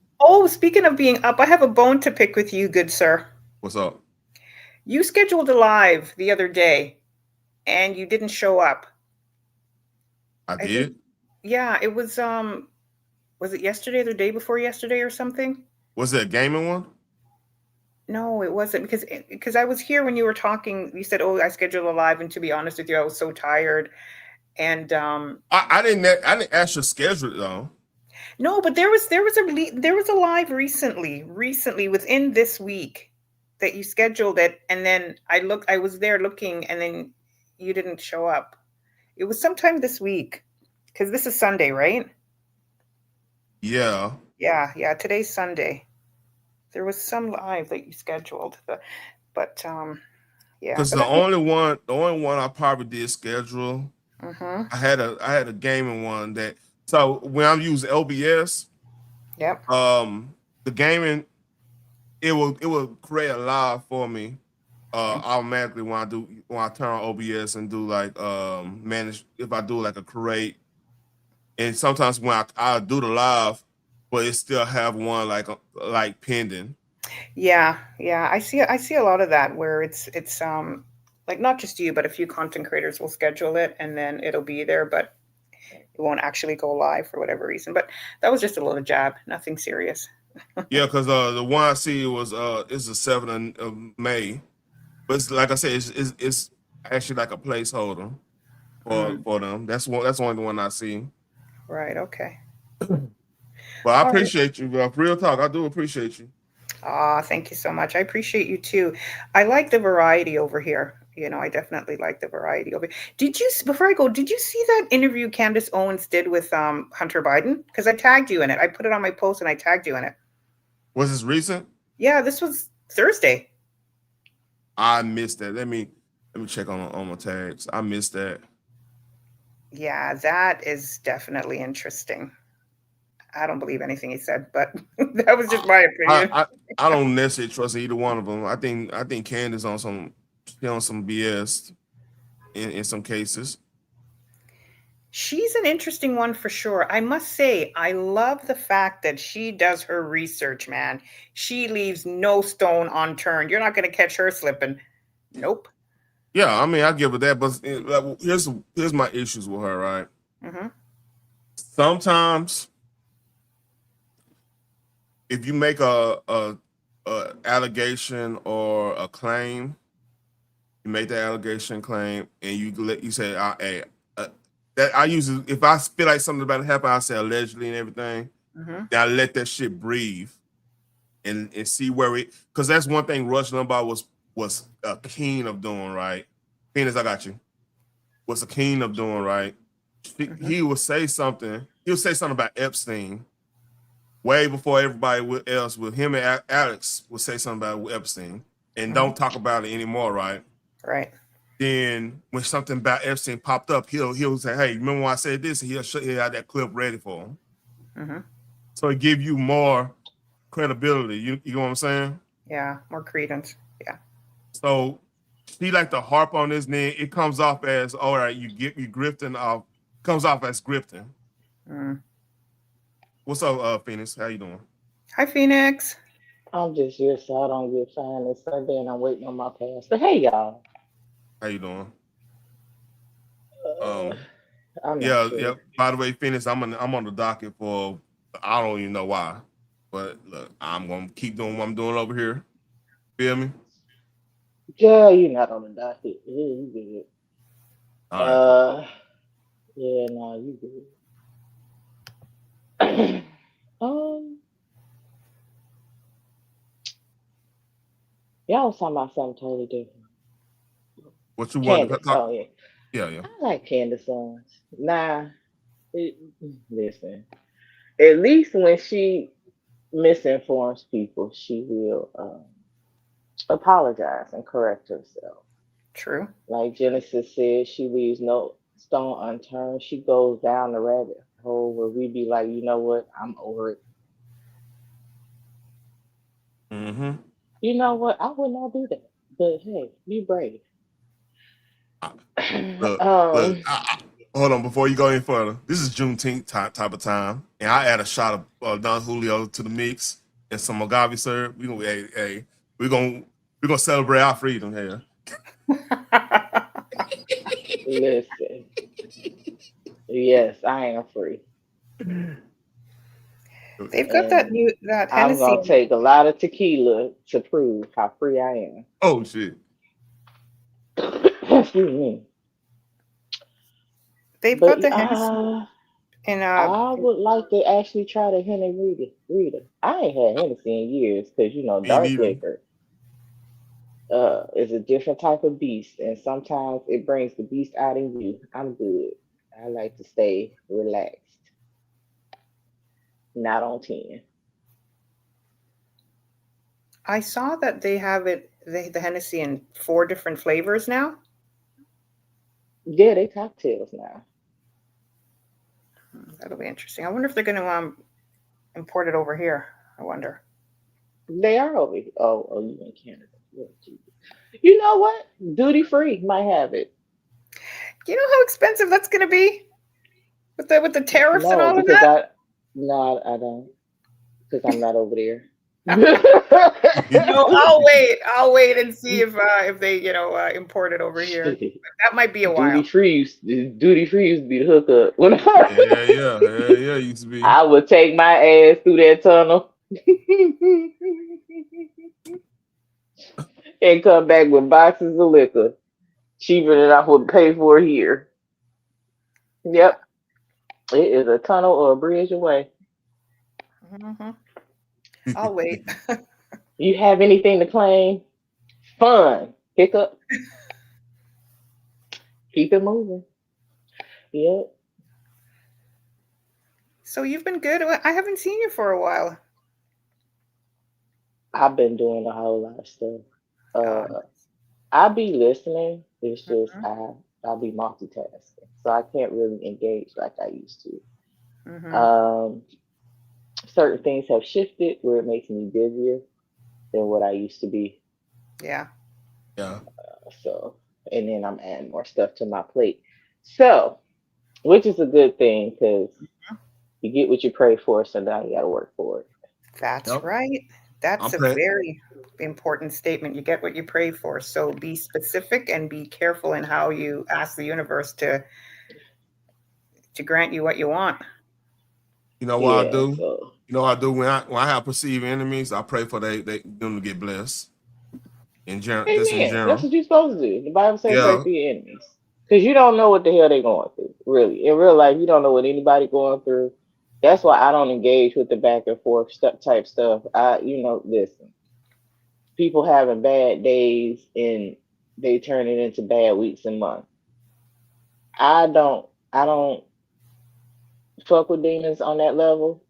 Speaking of being up, I have a bone to pick with you, good sir. What's up? You scheduled a live the other day, and you didn't show up. I did? It was it yesterday or the day before yesterday or something? Was it a gaming one? No, it wasn't, because I was here when you were talking. You said, I scheduled a live, and to be honest with you, I was so tired. And I didn't ask your schedule though. No, but there was a live recently within this week that you scheduled it, and then I was there looking, and then you didn't show up. It was sometime this week, because this is Sunday, right? Yeah. Yeah. Today's Sunday. There was some live that you scheduled, but yeah. Because the only one I probably did schedule, I had a gaming one that. So when I'm using OBS, yep. The gaming, it will create a live for me, automatically when I turn on OBS and do like manage, if I do like a create, and sometimes when I do the live, but it still have one like pending. Yeah. I see a lot of that where it's like not just you, but a few content creators will schedule it and then it'll be there, but it won't actually go live for whatever reason. But that was just a little jab, nothing serious. Yeah, because the one I see was it's the 7th of May, but it's, like I said, it's actually like a placeholder for them. That's only the one I see. Right. Okay. But I appreciate you. Real talk, I do appreciate you. Thank you so much. I appreciate you too. I like the variety over here. I definitely like the variety over here. Before I go, did you see that interview Candace Owens did with Hunter Biden? Because I tagged you in it. I put it on my post and I tagged you in it. Was this recent? Yeah, this was Thursday. I missed that. Let me check on my tags. I missed that. Yeah, that is definitely interesting. I don't believe anything he said, but that was just my opinion. I don't necessarily trust either one of them. I think Candace on some BS in some cases. She's an interesting one for sure. I must say, I love the fact that she does her research, man. She leaves no stone unturned. You're not going to catch her slipping. Nope. Yeah, I mean, I give her that, but here's my issues with her, right? Mm-hmm. Sometimes, if you make a allegation or a claim, you make the allegation claim, and you say, hey, that I usually, if I feel like something about to happen, I say allegedly and everything. Mm-hmm. Then I let that shit breathe and see where it, because that's one thing Rush Limbaugh was keen of doing, right? Phoenix, I got you. Was keen of doing, right? He would say something. He would say something about Epstein way before everybody else. With him and Alex would say something about Epstein and don't talk about it anymore, right? Right. Then when something about Epstein popped up, he'll say, "Hey, remember when I said this?" And he'll have that clip ready for him. Mm-hmm. So it give you more credibility. You know what I'm saying? Yeah, more credence. Yeah. So he like to harp on this, and then it comes off as, all right, you grifting off. Comes off as grifting. Mm. What's up, Phoenix? How you doing? Hi, Phoenix. I'm just here so I don't get fined this Sunday, and I'm waiting on my pass. But hey, y'all. How you doing? I'm yeah, sure. yeah. By the way, Phoenix, I'm on the docket for, I don't even know why, but look, I'm gonna keep doing what I'm doing over here. Feel me? Yeah, you're not on the docket. Yeah, you good. All right. Yeah, no, you good. Y'all was talking about something totally different. What you want to talk? Oh yeah. Yeah. I like Candace Owens. Listen. At least when she misinforms people, she will apologize and correct herself. True. Like Genesis said, she leaves no stone unturned. She goes down the rabbit hole where we be like, you know what? I'm over it. Mm-hmm. You know what? I would not do that. But hey, be brave. Look, hold on, before you go any further, this is Juneteenth type of time, and I add a shot of Don Julio to the mix and some agave syrup. We're gonna celebrate our freedom here. Listen. Yes, I am free. They've got that Hennessy. I'm gonna take a lot of tequila to prove how free I am. Oh shit. Excuse me. They've got the Hennessy. And I would like to actually try the Henny Rita. I ain't had Hennessy in years because Me dark neither. liquor is a different type of beast, and sometimes it brings the beast out in you. I'm good. I like to stay relaxed, not on 10. I saw that they have the Hennessy in 4 different flavors now. Yeah, they cocktails now. That'll be interesting. I wonder if they're going to import it over here. I wonder. They are over here. Oh, you in Canada? Yeah, you know what? Duty free might have it. You know how expensive that's going to be with the tariffs and No, all of because that? I don't, because I'm not over there. No, I'll wait and see if they import it over here. That might be a while. Duty free used to be the hookup. Yeah, used to be. I would take my ass through that tunnel and come back with boxes of liquor cheaper than I would pay for here. Yep, it is a tunnel or a bridge away. Mm-hmm. I'll wait. You have anything to claim? Fun. Hiccup. Keep it moving. Yep. So you've been good. I haven't seen you for a while. I've been doing a whole lot of stuff. I'll be listening. It's just I'll be multitasking, so I can't really engage like I used to. Certain things have shifted where it makes me busier than what I used to be. Yeah. So, and then I'm adding more stuff to my plate. So, which is a good thing because you get what you pray for, so now you got to work for it. That's right. That's a very important statement. You get what you pray for. So be specific and be careful in how you ask the universe to grant you what you want. You know what I do? You know what I do when I have perceived enemies? I pray for them to get blessed. In general. That's what you're supposed to do. The Bible says pray for your enemies. Because you don't know what the hell they're going through, really. In real life, you don't know what anybody going through. That's why I don't engage with the back and forth type stuff. Listen, people having bad days and they turn it into bad weeks and months. I don't fuck with demons on that level.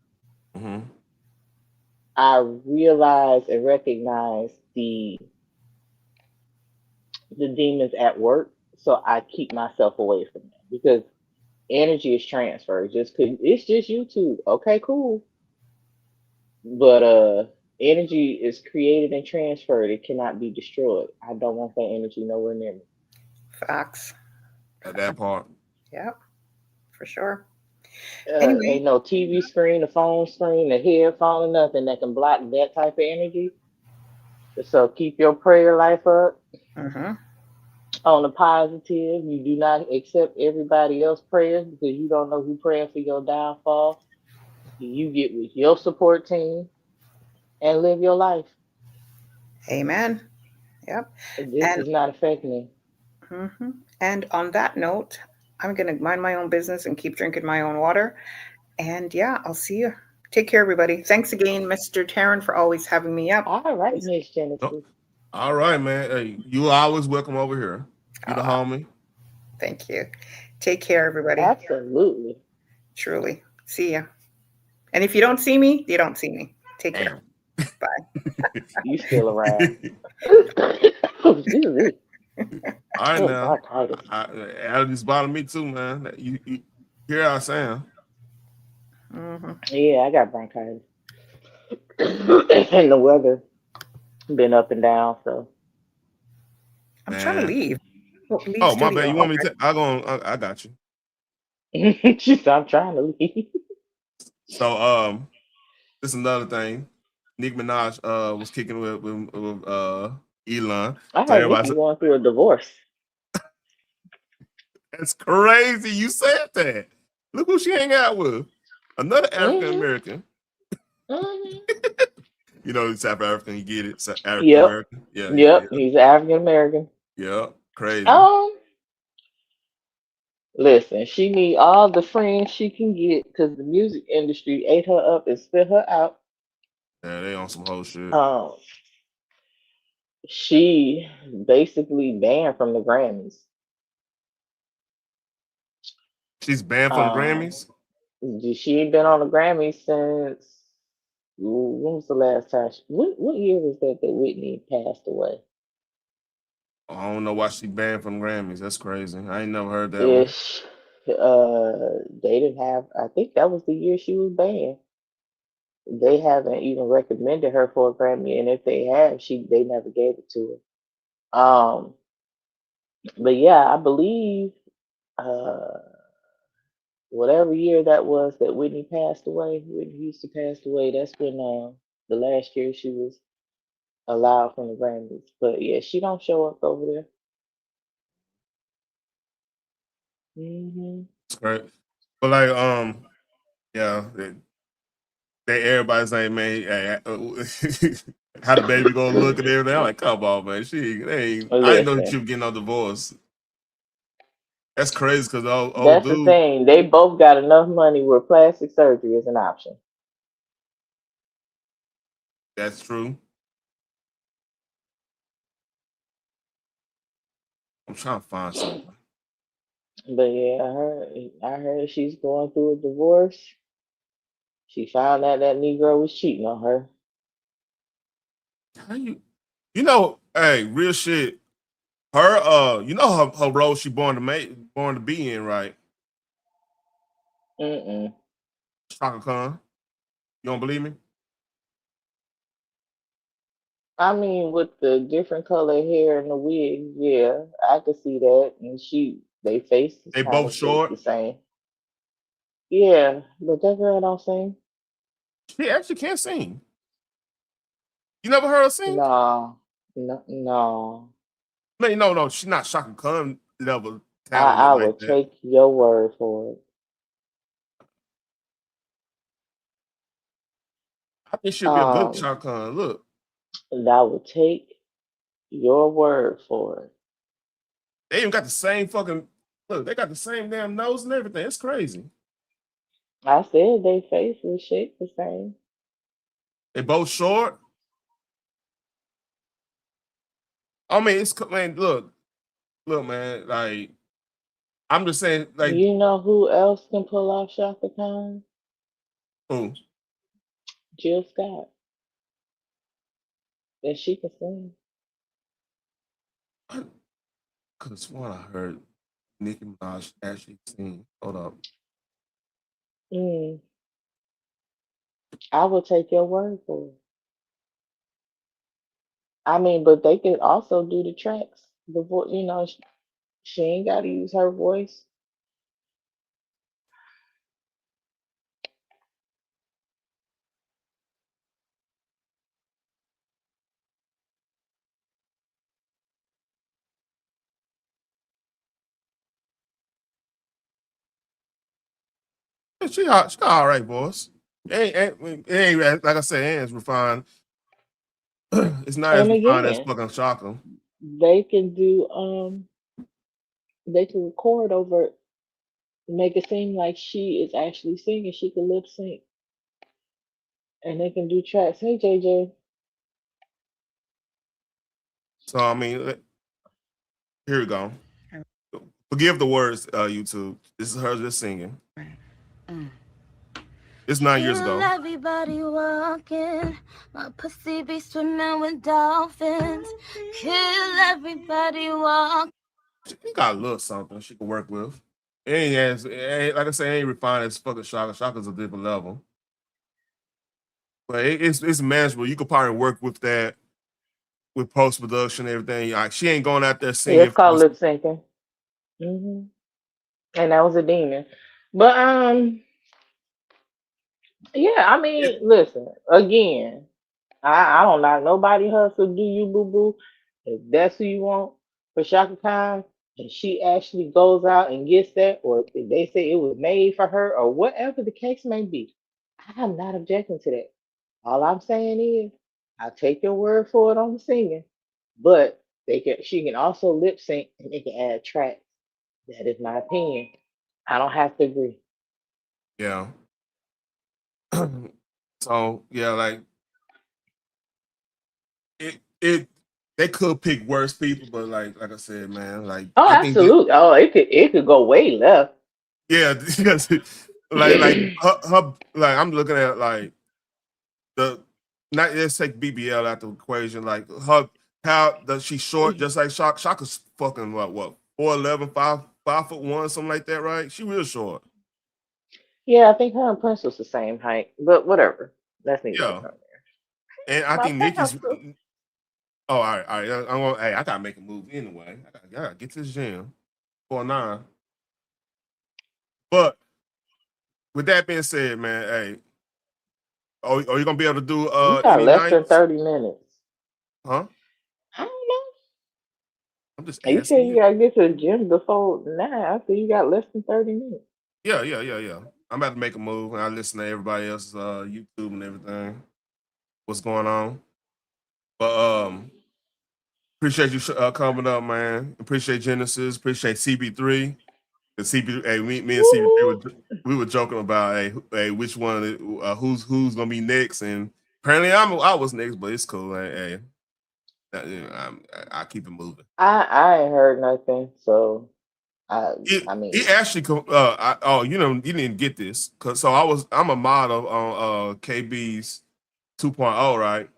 I realize and recognize the demons at work, so I keep myself away from them because energy is transferred. It's just YouTube. Okay, cool. But energy is created and transferred. It cannot be destroyed. I don't want that energy nowhere near me. Facts. At that part. Yep, for sure. Anyway. Ain't no TV screen, a phone screen, a headphone, nothing that can block that type of energy. So keep your prayer life up. On the positive, you do not accept everybody else's prayers because you don't know who praying for your downfall. You get with your support team and live your life. Amen. Yep. This is not affecting me. And on that note, I'm going to mind my own business and keep drinking my own water. And yeah, I'll see you. Take care, everybody. Thanks again, Mr. Taryn, for always having me up. All right, Miss Genesis. All right, man. Hey, you are always welcome over here. You the homie. Thank you. Take care, everybody. Absolutely. Truly. See ya. And if you don't see me, you don't see me. Take care. Bye. You still around. All right, now. Allergies bother me too, man. You hear how I sound. Yeah, I got bronchitis. And the weather been up and down, so. I'm trying to leave. Oh, my bad. You want me to? I got you. She said, I'm trying to leave. So, this is another thing. Nicki Minaj was kicking with Elon. I heard Nicki going through a divorce. That's crazy. You said that. Look who she hang out with. Another African American. You know, South African. You get it. African American. Yeah. He's African American. Yep. Crazy. Listen, she need all the friends she can get because the music industry ate her up and spit her out. Yeah, they on some whole shit. Um, she basically banned from the Grammys. She's banned from the Um, Grammys. she ain't been on the Grammys since when was the last time? What year was that Whitney passed away? I don't know why she banned from Grammys. That's crazy. I ain't never heard that one. Ish. They didn't have. I think that was the year she was banned. They haven't even recommended her for a Grammy, and if they have, they never gave it to her. But yeah, I believe uh whatever year that was that Whitney passed away, Whitney Houston passed away. That's when the last year she was allowed from the Grammys. But yeah, she don't show up over there. It's great. But like, yeah, they everybody saying, man, how the baby gonna look and everything. I'm like, come on, man. I didn't know she Listen, was getting no divorce. That's crazy because old that's the dude. thing. They both got enough money where plastic surgery is an option. That's true. I'm trying to find something. But yeah, I heard she's going through a divorce. She found out that Negro was cheating on her. How hey, real shit. Her, her role she born to be in, right? Shaka Khan. You don't believe me? I mean, with the different color hair and the wig, yeah, I could see that. And they faces They kind both of shaped short. the same. Yeah, but that girl don't sing. She actually can't sing. You never heard her sing? No, no, no. No. She's not Shaka Khan level talented I like would that. take your word for it. I think she'll be a good Um, Shaka Khan. Look, I would take your word for it. they even got the same fucking look. They got the same damn nose and everything. It's crazy. I said they faces shaped the same. They both short. I mean, man. Look, man. Like I'm just saying, like You know who else can pull off Shaka Khan? who? Jill Scott. And she can sing. I could have sworn I heard Nicki Minaj actually sing. Hold up. Mm, I would take your word for it. I mean, but they could also do the tracks. The she ain't got to use her voice. She all right, boss. It ain't like I said, it ain't as refined. It's not as And refined as again, fucking Shaka. they can do they can record over it, make it seem like she is actually singing. She can lip sync, and they can do tracks. Hey JJ. So I mean, here we go. Forgive the words, YouTube. This is her just singing. It's 9 years ago. Everybody walking, my pussy be swimming with dolphins. Kill everybody walking. She got a little something she can work with. It ain't like I say, it ain't refined as fucking Shaka. Shaka's a different level. But it's manageable. You could probably work with that with post production and everything. Like she ain't going out there Yeah, singing it's called lip syncing. And that was a demon. But yeah, I mean, listen, again, I don't knock nobody hustle, do you boo boo? If that's who you want for Shaka Khan, and she actually goes out and gets that, or if they say it was made for her, or whatever the case may be, I'm not objecting to that. All I'm saying is, I'll take your word for it on the singing, but she can also lip sync and they can add tracks. That is my opinion. I don't have to agree. Yeah. So yeah, like it they could pick worse people, but like I said, man, like Oh, I think that, absolutely. Oh, it could go way left. yeah, because like her like I'm looking at like the not let's take BBL out the equation. Like her how does she short just like Shaka's fucking what 4'11", 5'1", something like that, right? She real short. Yeah, I think her and Prince was the same height, but whatever. That's neither here Yeah. nor And I there. My think Nikki's pencil. oh all right. I'm gonna hey, I gotta make a move anyway. I gotta get to the gym. 4'9". But with that being said, man, hey, are you gonna be able to do You got any less than nights? 30 minutes. Huh? I don't I'm just know. You asking said you you. gotta get to the gym before 9. I said you got less than 30 minutes. Yeah. I'm about to make a move, and I listen to everybody else's YouTube and everything. What's going on? But appreciate you coming up, man. Appreciate Genesis. Appreciate CB3. The CB, hey, me and CB3 we were joking about hey which one who's gonna be next, and apparently I was next, but it's cool. Hey, you know, I keep it moving. I ain't heard nothing, so I It mean, actually you didn't get this so I'm a model on KB's 2.0, right?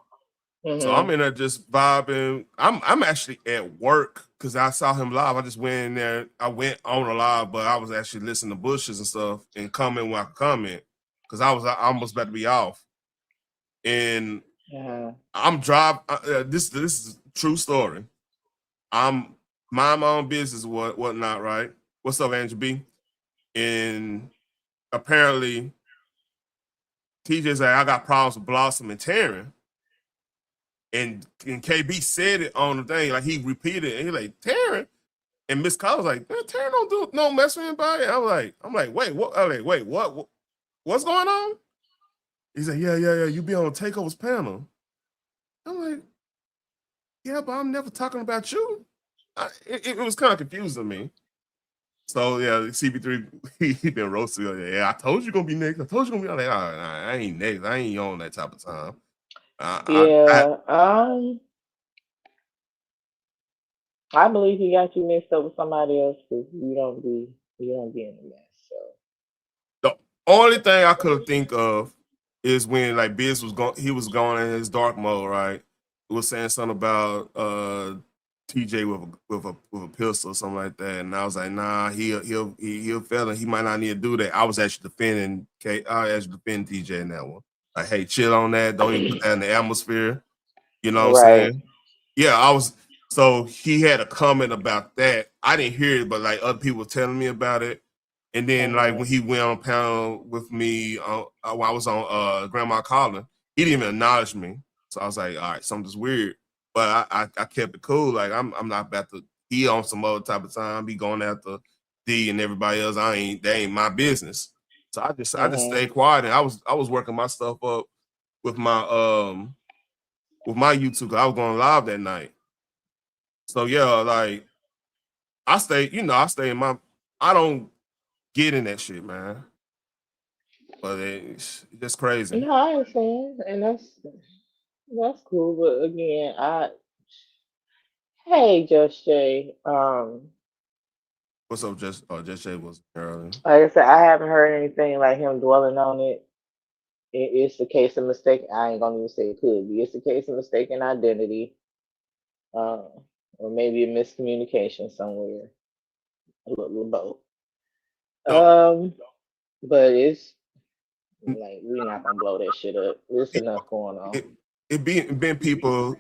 So I'm in there just vibing. I'm actually at work because I saw him live. I just went in there. I went on a live, but I was actually listening to Bushes and stuff and comment when I could comment because I was almost about to be off. And I'm driving. This is a true story. I'm mind my own business, whatnot, right? What's up, Andrew B? And apparently, TJ's like, I got problems with Blossom and Taryn. And KB said it on the thing, like he repeated it, and he like, Taryn. And Miss Collins like, Taryn don't do no mess with anybody. I'm like, wait, what? I'm like, wait, what's going on? He's like, yeah. You be on Takeover's panel. I'm like, yeah, but I'm never talking about you. It was kind of confusing me. So yeah, CB3 he been roasted. Yeah, I told you gonna be next. I told you gonna be. I'm like, I ain't next. I ain't on that type of time. I believe he got you mixed up with somebody else because you don't be in the mess. So the only thing I could think of is when like Biz was going, he was going in his dark mode, right? It was saying something about TJ with a pistol or something like that, and I was like, nah, he'll fail, and he might not need to do that. I was actually defending TJ in that one. Like, hey, chill on that. Don't even put that in the atmosphere. You know what I'm saying? Yeah, I was. So he had a comment about that. I didn't hear it, but like other people were telling me about it. And then like when he went on panel with me, when I was on Grandma Calling, he didn't even acknowledge me. So I was like, all right, something's weird. But I kept it cool. Like I'm not about to. He on some other type of time. Be going after D and everybody else. They ain't my business. So I just stayed quiet, and I was working my stuff up with my YouTube because I was going live that night. So yeah, like I stay in my. I don't get in that shit, man. But it's just crazy. no, I understand, and that's cool. But again, hey, Just Jay, What's up, Just Jay was earlier. like I said, I haven't heard anything like him dwelling on it. It's a case of mistake. I ain't gonna even say it could be. It's a case of mistaken identity, or maybe a miscommunication somewhere. A little both. But it's like we're not gonna blow that shit up. There's enough going on. It been people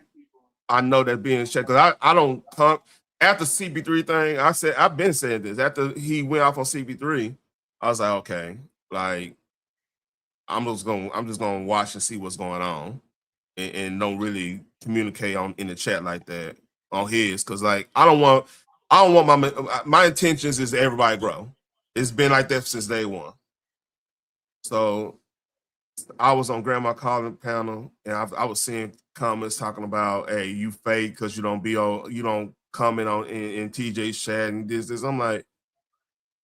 I know that being checked because I don't come after CB3 thing. I've been saying this after he went off on CB3. I was like, okay, like I'm just gonna watch and see what's going on, and don't really communicate in the chat like that on his because like I don't want my intentions is everybody grow. It's been like that since day one. So I was on Grandma Calling panel, and I was seeing comments talking about, "Hey, you fake because you don't comment on in TJ's chat and this." I'm like,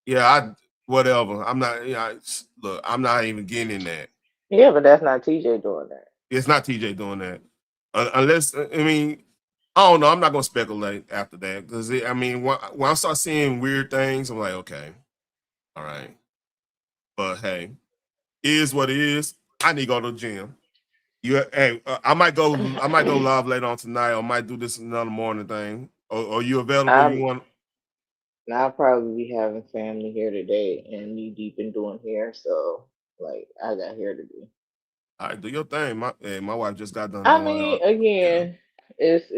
yeah, whatever. I'm not. Look, I'm not even getting in that. Yeah, but that's not TJ doing that. It's not TJ doing that, unless I mean, I don't know. I'm not gonna speculate after that because I mean, when I start seeing weird things, I'm like, okay, all right. But hey, is what it is. I need to go to the gym. Hey, I might go live later on tonight, or might do this another morning thing. Or you available? You want? I'll probably be having family here today and knee deep in doing hair, so like I got hair to do. All right, do your thing. My wife just got done I doing. mean, again, it's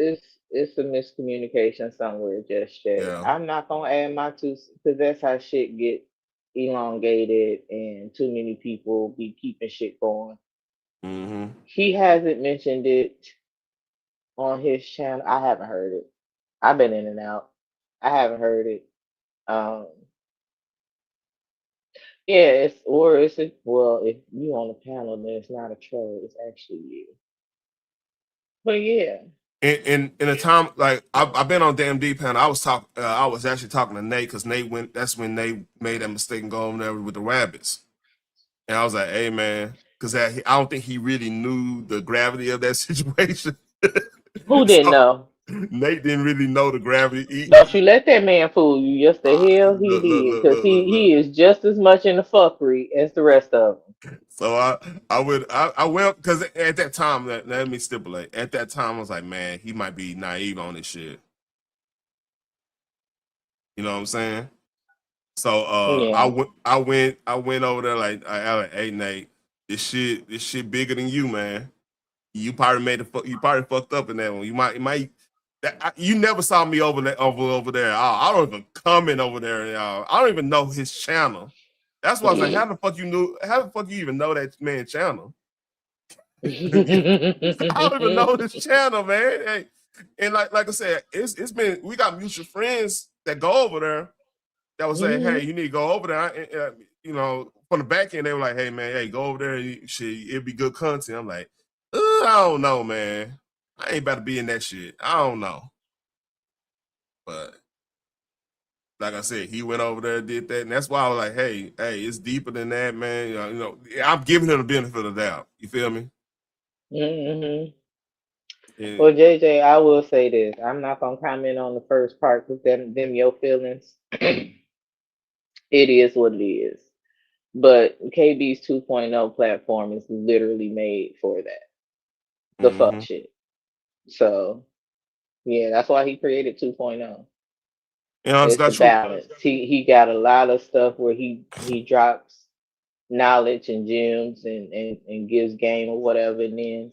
a miscommunication somewhere. Just yet. Yeah. I'm not gonna add my two because that's how shit get elongated and too many people be keeping shit going. Mm-hmm. He hasn't mentioned it on his channel. I haven't heard it. I've been in and out. I haven't heard it. Yeah, well, if you on the panel, then it's not a troll. It's actually you. But yeah. In a time like I've been on DMD panel. I was actually talking to Nate because Nate went. That's when Nate made that mistake and go over there with the rabbits. And I was like, hey man, because I don't think he really knew the gravity of that situation. Who didn't know? Nate didn't really know the gravity. Don't you let that man fool you. Yes, the hell he did. Because he is just as much in the fuckery as the rest of them. So I went because at that time, let me stipulate. At that time, I was like, man, he might be naive on this shit. You know what I'm saying? So Yeah. I went over there like, hey Nate, this shit bigger than you, man. You probably you probably fucked up in that one. You might you never saw me over there. I don't even comment over there. I don't even know his channel. That's why I was like, how the fuck you even know that man's channel? I don't even know his channel, man. Hey, and like I said, we got mutual friends that go over there that would say, hey, you need to go over there. You know, from the back end, they were like, hey man, hey, go over there. It'd be good content. I'm like, I don't know, man. I ain't about to be in that shit. I don't know. But like I said, he went over there, did that, and that's why I was like, hey, it's deeper than that, man. You know, I'm giving him the benefit of the doubt. You feel me? Mm-hmm. Yeah. Well, JJ, I will say this. I'm not gonna comment on the first part because them your feelings. It is what it is. But KB's 2.0 platform is literally made for that. The fuck shit. So yeah, that's why he created 2.0. It's the balance. He got a lot of stuff where he drops knowledge and gems and gives game or whatever, and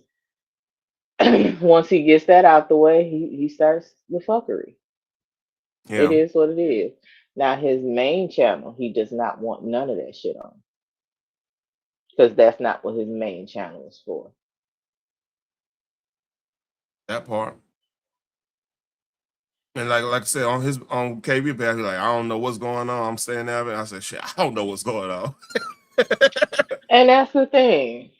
then once he gets that out the way, he starts the fuckery. Yeah. It is what it is. Now his main channel, he does not want none of that shit on. Because that's not what his main channel is for. That part. And like I said, on KB page, like, I don't know what's going on. I'm saying that, and I said, shit, I don't know what's going on. And that's the thing.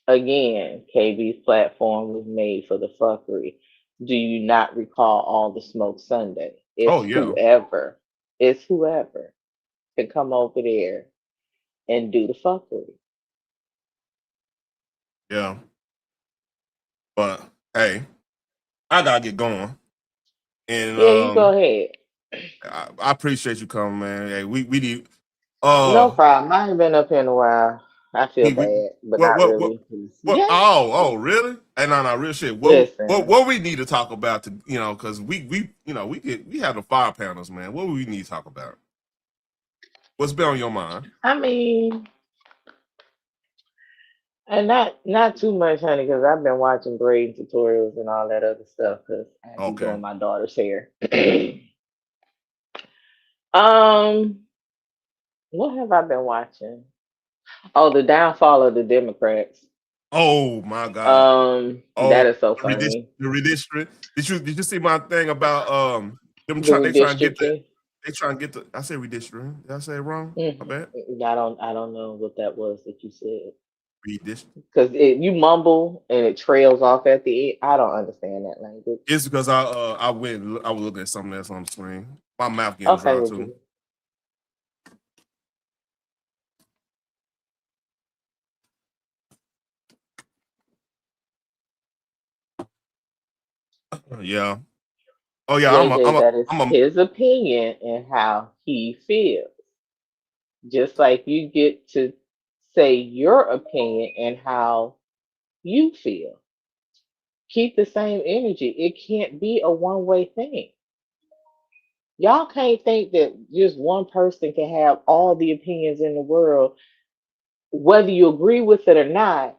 Again, KB's platform was made for the fuckery. Do you not recall All the Smoke Sunday? It's whoever can come over there and do the fuckery. Yeah. But hey, I gotta get going. And yeah, you go ahead. I appreciate you coming, man. Hey, we need. No problem. I ain't been up here in a while. I feel bad, but not really. Yeah. Oh, really? Hey, no, real shit. What we need to talk about to because we have the fire panels, man. What we need to talk about? What's been on your mind? I mean, and not too much, honey, because I've been watching braiding tutorials and all that other stuff because I be doing my daughter's hair. What have I been watching? Oh, the downfall of the Democrats. Oh my God! That is so funny. The redistricting. Did you see my thing about them they trying to get the I said redistricting. Did I say it wrong? Mm-hmm. I bet. I don't know what that was that you said. Redistricting. Because you mumble and it trails off at the end. I don't understand that language. It's because I was looking at something else on the screen. My mouth getting dry too. Yeah. Oh yeah. That is his opinion and how he feels. Just like you get to say your opinion and how you feel. Keep the same energy. It can't be a one-way thing. Y'all can't think that just one person can have all the opinions in the world, whether you agree with it or not.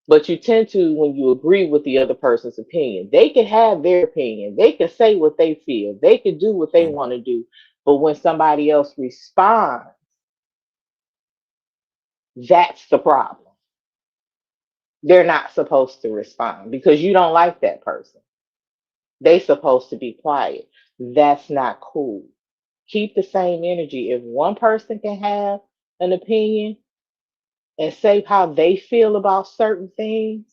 But you tend to, when you agree with the other person's opinion, they can have their opinion. They can say what they feel. They can do what they want to do. But when somebody else responds, that's the problem. They're not supposed to respond because you don't like that person. They supposed to be quiet. That's not cool. Keep the same energy. If one person can have an opinion and say how they feel about certain things,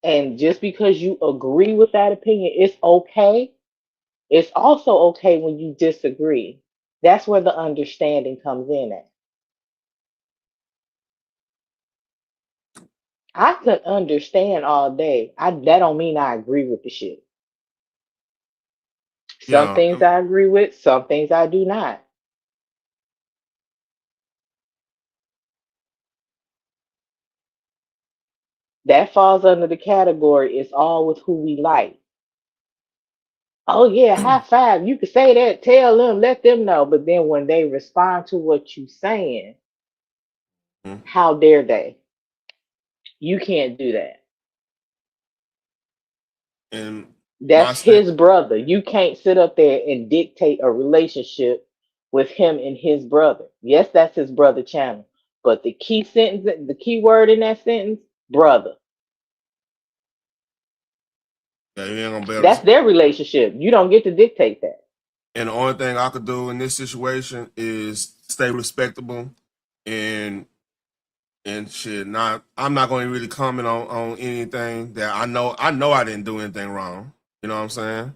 and just because you agree with that opinion, it's okay. It's also okay when you disagree. That's where the understanding comes in at. I could understand all day. That don't mean I agree with the shit. Some things I agree with, some things I do not. That falls under the category, it's all with who we like. Oh yeah, high five. You can say that, tell them, let them know. But then when they respond to what you're saying, how dare they? You can't do that. And that's his brother. You can't sit up there and dictate a relationship with him and his brother. Yes, that's his brother channel. But the key sentence, the key word in that sentence, brother. Yeah, you ain't gonna be able That's their relationship. You don't get to dictate that. And the only thing I could do in this situation is stay respectable and shit. I'm not going to really comment on anything that I know. I know I didn't do anything wrong. You know what I'm saying?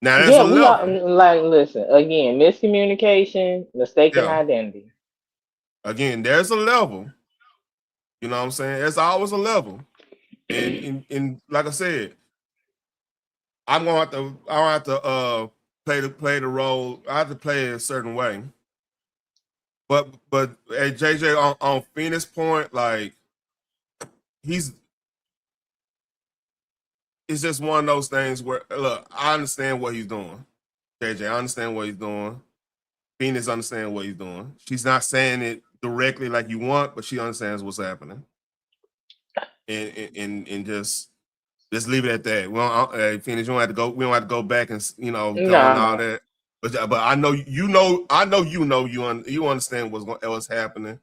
Now there's a we level. all like listen again. Miscommunication, mistaken identity. Again, there's a level. You know what I'm saying? There's always a level. And like I said, I'm gonna have to play the role. I have to play it a certain way. But hey, JJ on Phoenix Point, like it's just one of those things where look, I understand what he's doing. JJ, I understand what he's doing. Phoenix understands what he's doing. She's not saying it directly like you want, but she understands what's happening. And just leave it at that. Well, Phoenix, you don't have to go. We don't have to go back and go on all that. But I know you understand what's happening.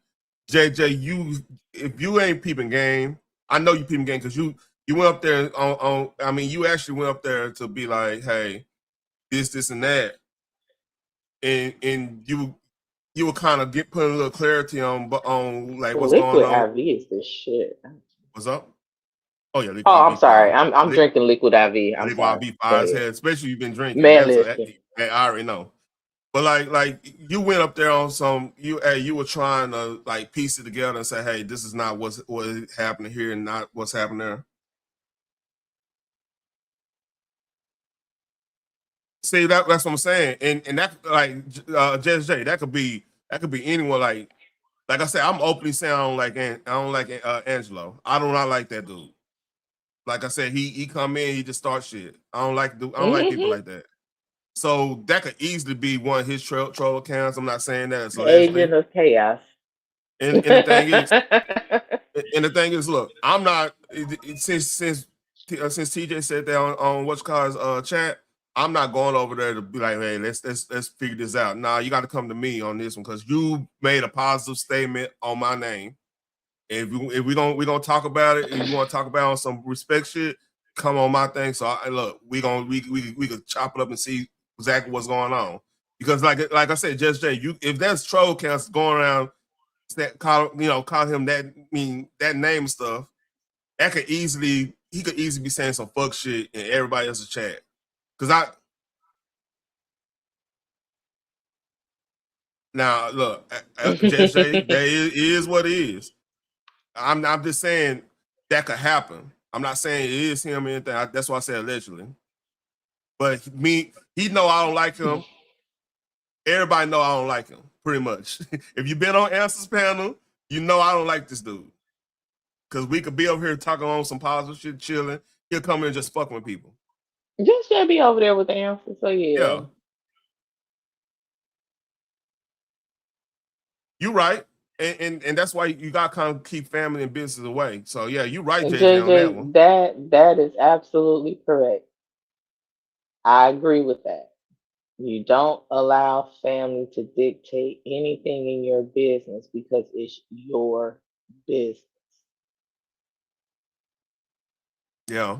JJ, if you ain't peeping game, I know you peeping game because you went up there on. I mean, you actually went up there to be like, hey, this and that, and you were kind of putting a little clarity on like what's going on. Liquid IV is the shit. What's up? Oh yeah, Liquid I'm IV sorry. fire. I'm drinking Liquid IV. I'm Liquid sorry. IV fire as hell, especially you've been drinking. Man, listen. I already know. But like you went up there on some you were trying to like piece it together and say, hey, this is not what happening here and not what's happening there. See that's what I'm saying, and that like Judge J, that could be anyone. Like I said, I'm openly saying I don't like Angelo. I do not like that dude. Like I said, he come in, he just start shit. I don't like people like that. So that could easily be one of his troll accounts. I'm not saying that it's allegedly. Agent of chaos. And the thing is, look, I'm not since TJ said that on what's called chat. I'm not going over there to be like, hey, let's figure this out. Nah, you got to come to me on this one because you made a positive statement on my name. And if we're gonna talk about it, and you want to talk about some respect shit, come on my thing. So look, we could chop it up and see exactly what's going on. Because like I said, Just Jay, if there's troll accounts going around that call him that name stuff, he could easily be saying some fuck shit in everybody else's chat. Because Now, look, JJ, that is what it is. I'm just saying that could happen. I'm not saying it is him or anything. That's why I said allegedly. But he know I don't like him. Everybody know I don't like him, pretty much. If you've been on Answers panel, you know I don't like this dude. Because we could be over here talking on some positive shit, chilling. He'll come in and just fucking with people. Just should be over there with the answer. So yeah. You're right. And that's why you got to kind of keep family and business away. So yeah, you're right, JJ, on that one. That is absolutely correct. I agree with that. You don't allow family to dictate anything in your business because it's your business. Yeah.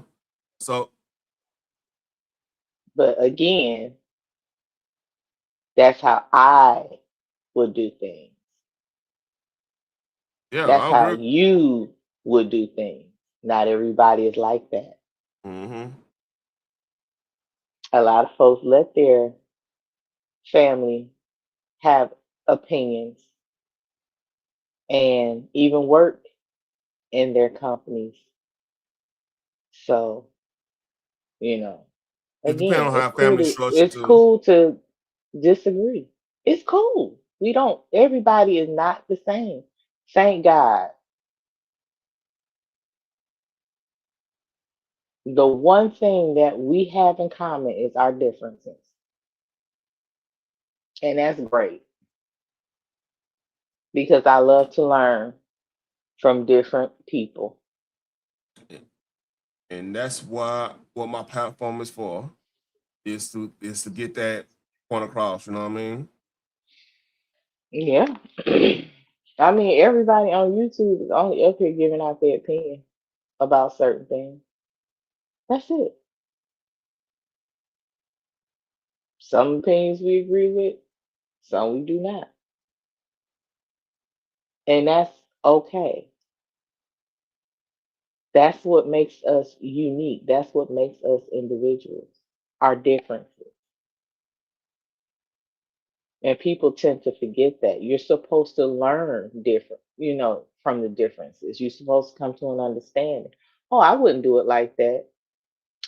So. But again, that's how I would do things. Yeah, that's how you would do things. Not everybody is like that. Mm-hmm. A lot of folks let their family have opinions and even work in their companies. So, again, it's cool to disagree. It's cool. Everybody is not the same. Thank God. The one thing that we have in common is our differences. And that's great. Because I love to learn from different people. And that's what my platform is for, is to get that point across, you know what I mean? Yeah. I mean, everybody on YouTube is only up here giving out their opinion about certain things. That's it. Some opinions we agree with, some we do not. And that's okay. That's what makes us unique. That's what makes us individuals, our differences. And people tend to forget that. You're supposed to learn from the differences. You're supposed to come to an understanding. Oh, I wouldn't do it like that.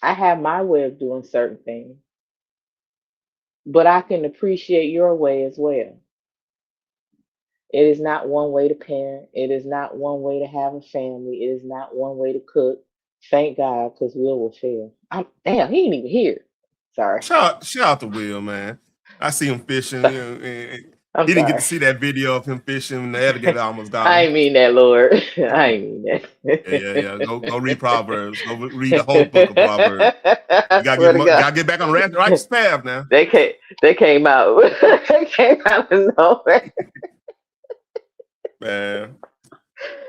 I have my way of doing certain things. But I can appreciate your way as well. It is not one way to parent. It is not one way to have a family. It is not one way to cook. Thank God, because Will will fail. Damn, he ain't even here. Sorry. Shout out to Will, man. I see him fishing. He didn't get to see that video of him fishing when the alligator almost got him. I ain't mean that, Lord. I ain't mean that. Yeah. Go read Proverbs. Go read the whole book of Proverbs. You gotta get back on the right path now. They came out. They came out of nowhere. Man.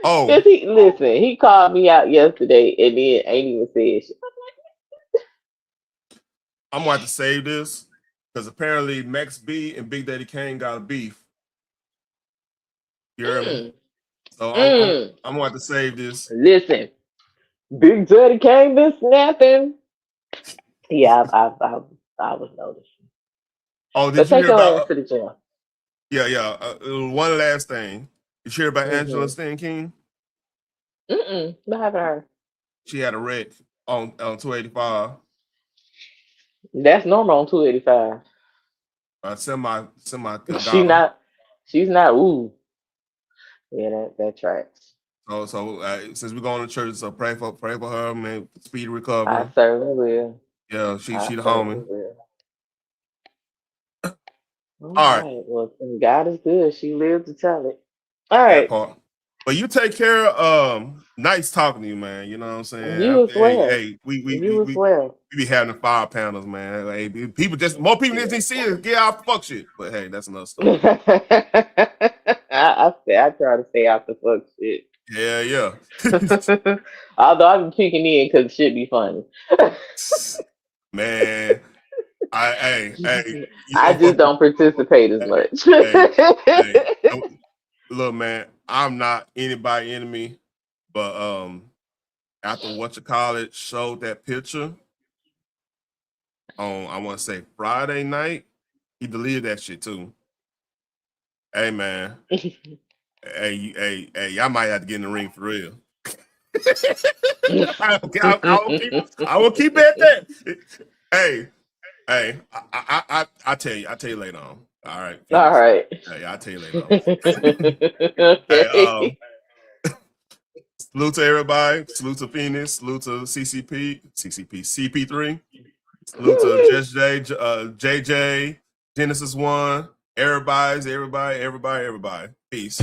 Oh. He called me out yesterday and then ain't even said shit. I'm going to have to save this because apparently Max B and Big Daddy Kane got a beef. You hear me? So I'm going to have to save this. Listen, Big Daddy Kane been snapping. Yeah, I was noticing. Oh, did you hear about? To the gym. Yeah. One last thing. Did you hear about Angela Stan King? What happened to her? She had a wreck on 285. That's normal on 285. Semi. She's not. Ooh. Yeah, that tracks. So since we're going to church, so pray for her, man. Speedy recovery. I certainly will. Yeah, she the homie. All right. Well, God is good. She lived to tell it. All right. But you take care. Nice talking to you, man. You know what I'm saying? You as well. Hey, we be having the 5 panels, man. Hey, more people need to see it. Get out the fuck shit. But hey, that's another story. I try to stay out the fuck shit. Yeah. Although I've been peeking in because it should be funny. Man, I just don't participate as much. Look, man, I'm not anybody's enemy, but after whatchamacallit showed that picture on, I want to say Friday night, he deleted that shit too. Hey, man. hey, y'all might have to get in the ring for real. I will keep at that. Hey, I'll tell you later on. All right. All right. Hey, I'll tell you later on. Okay. Salute to everybody. Salute to Phoenix. Salute to CP3. Salute to Just J, JJ, Genesis 1. Everybody. Peace.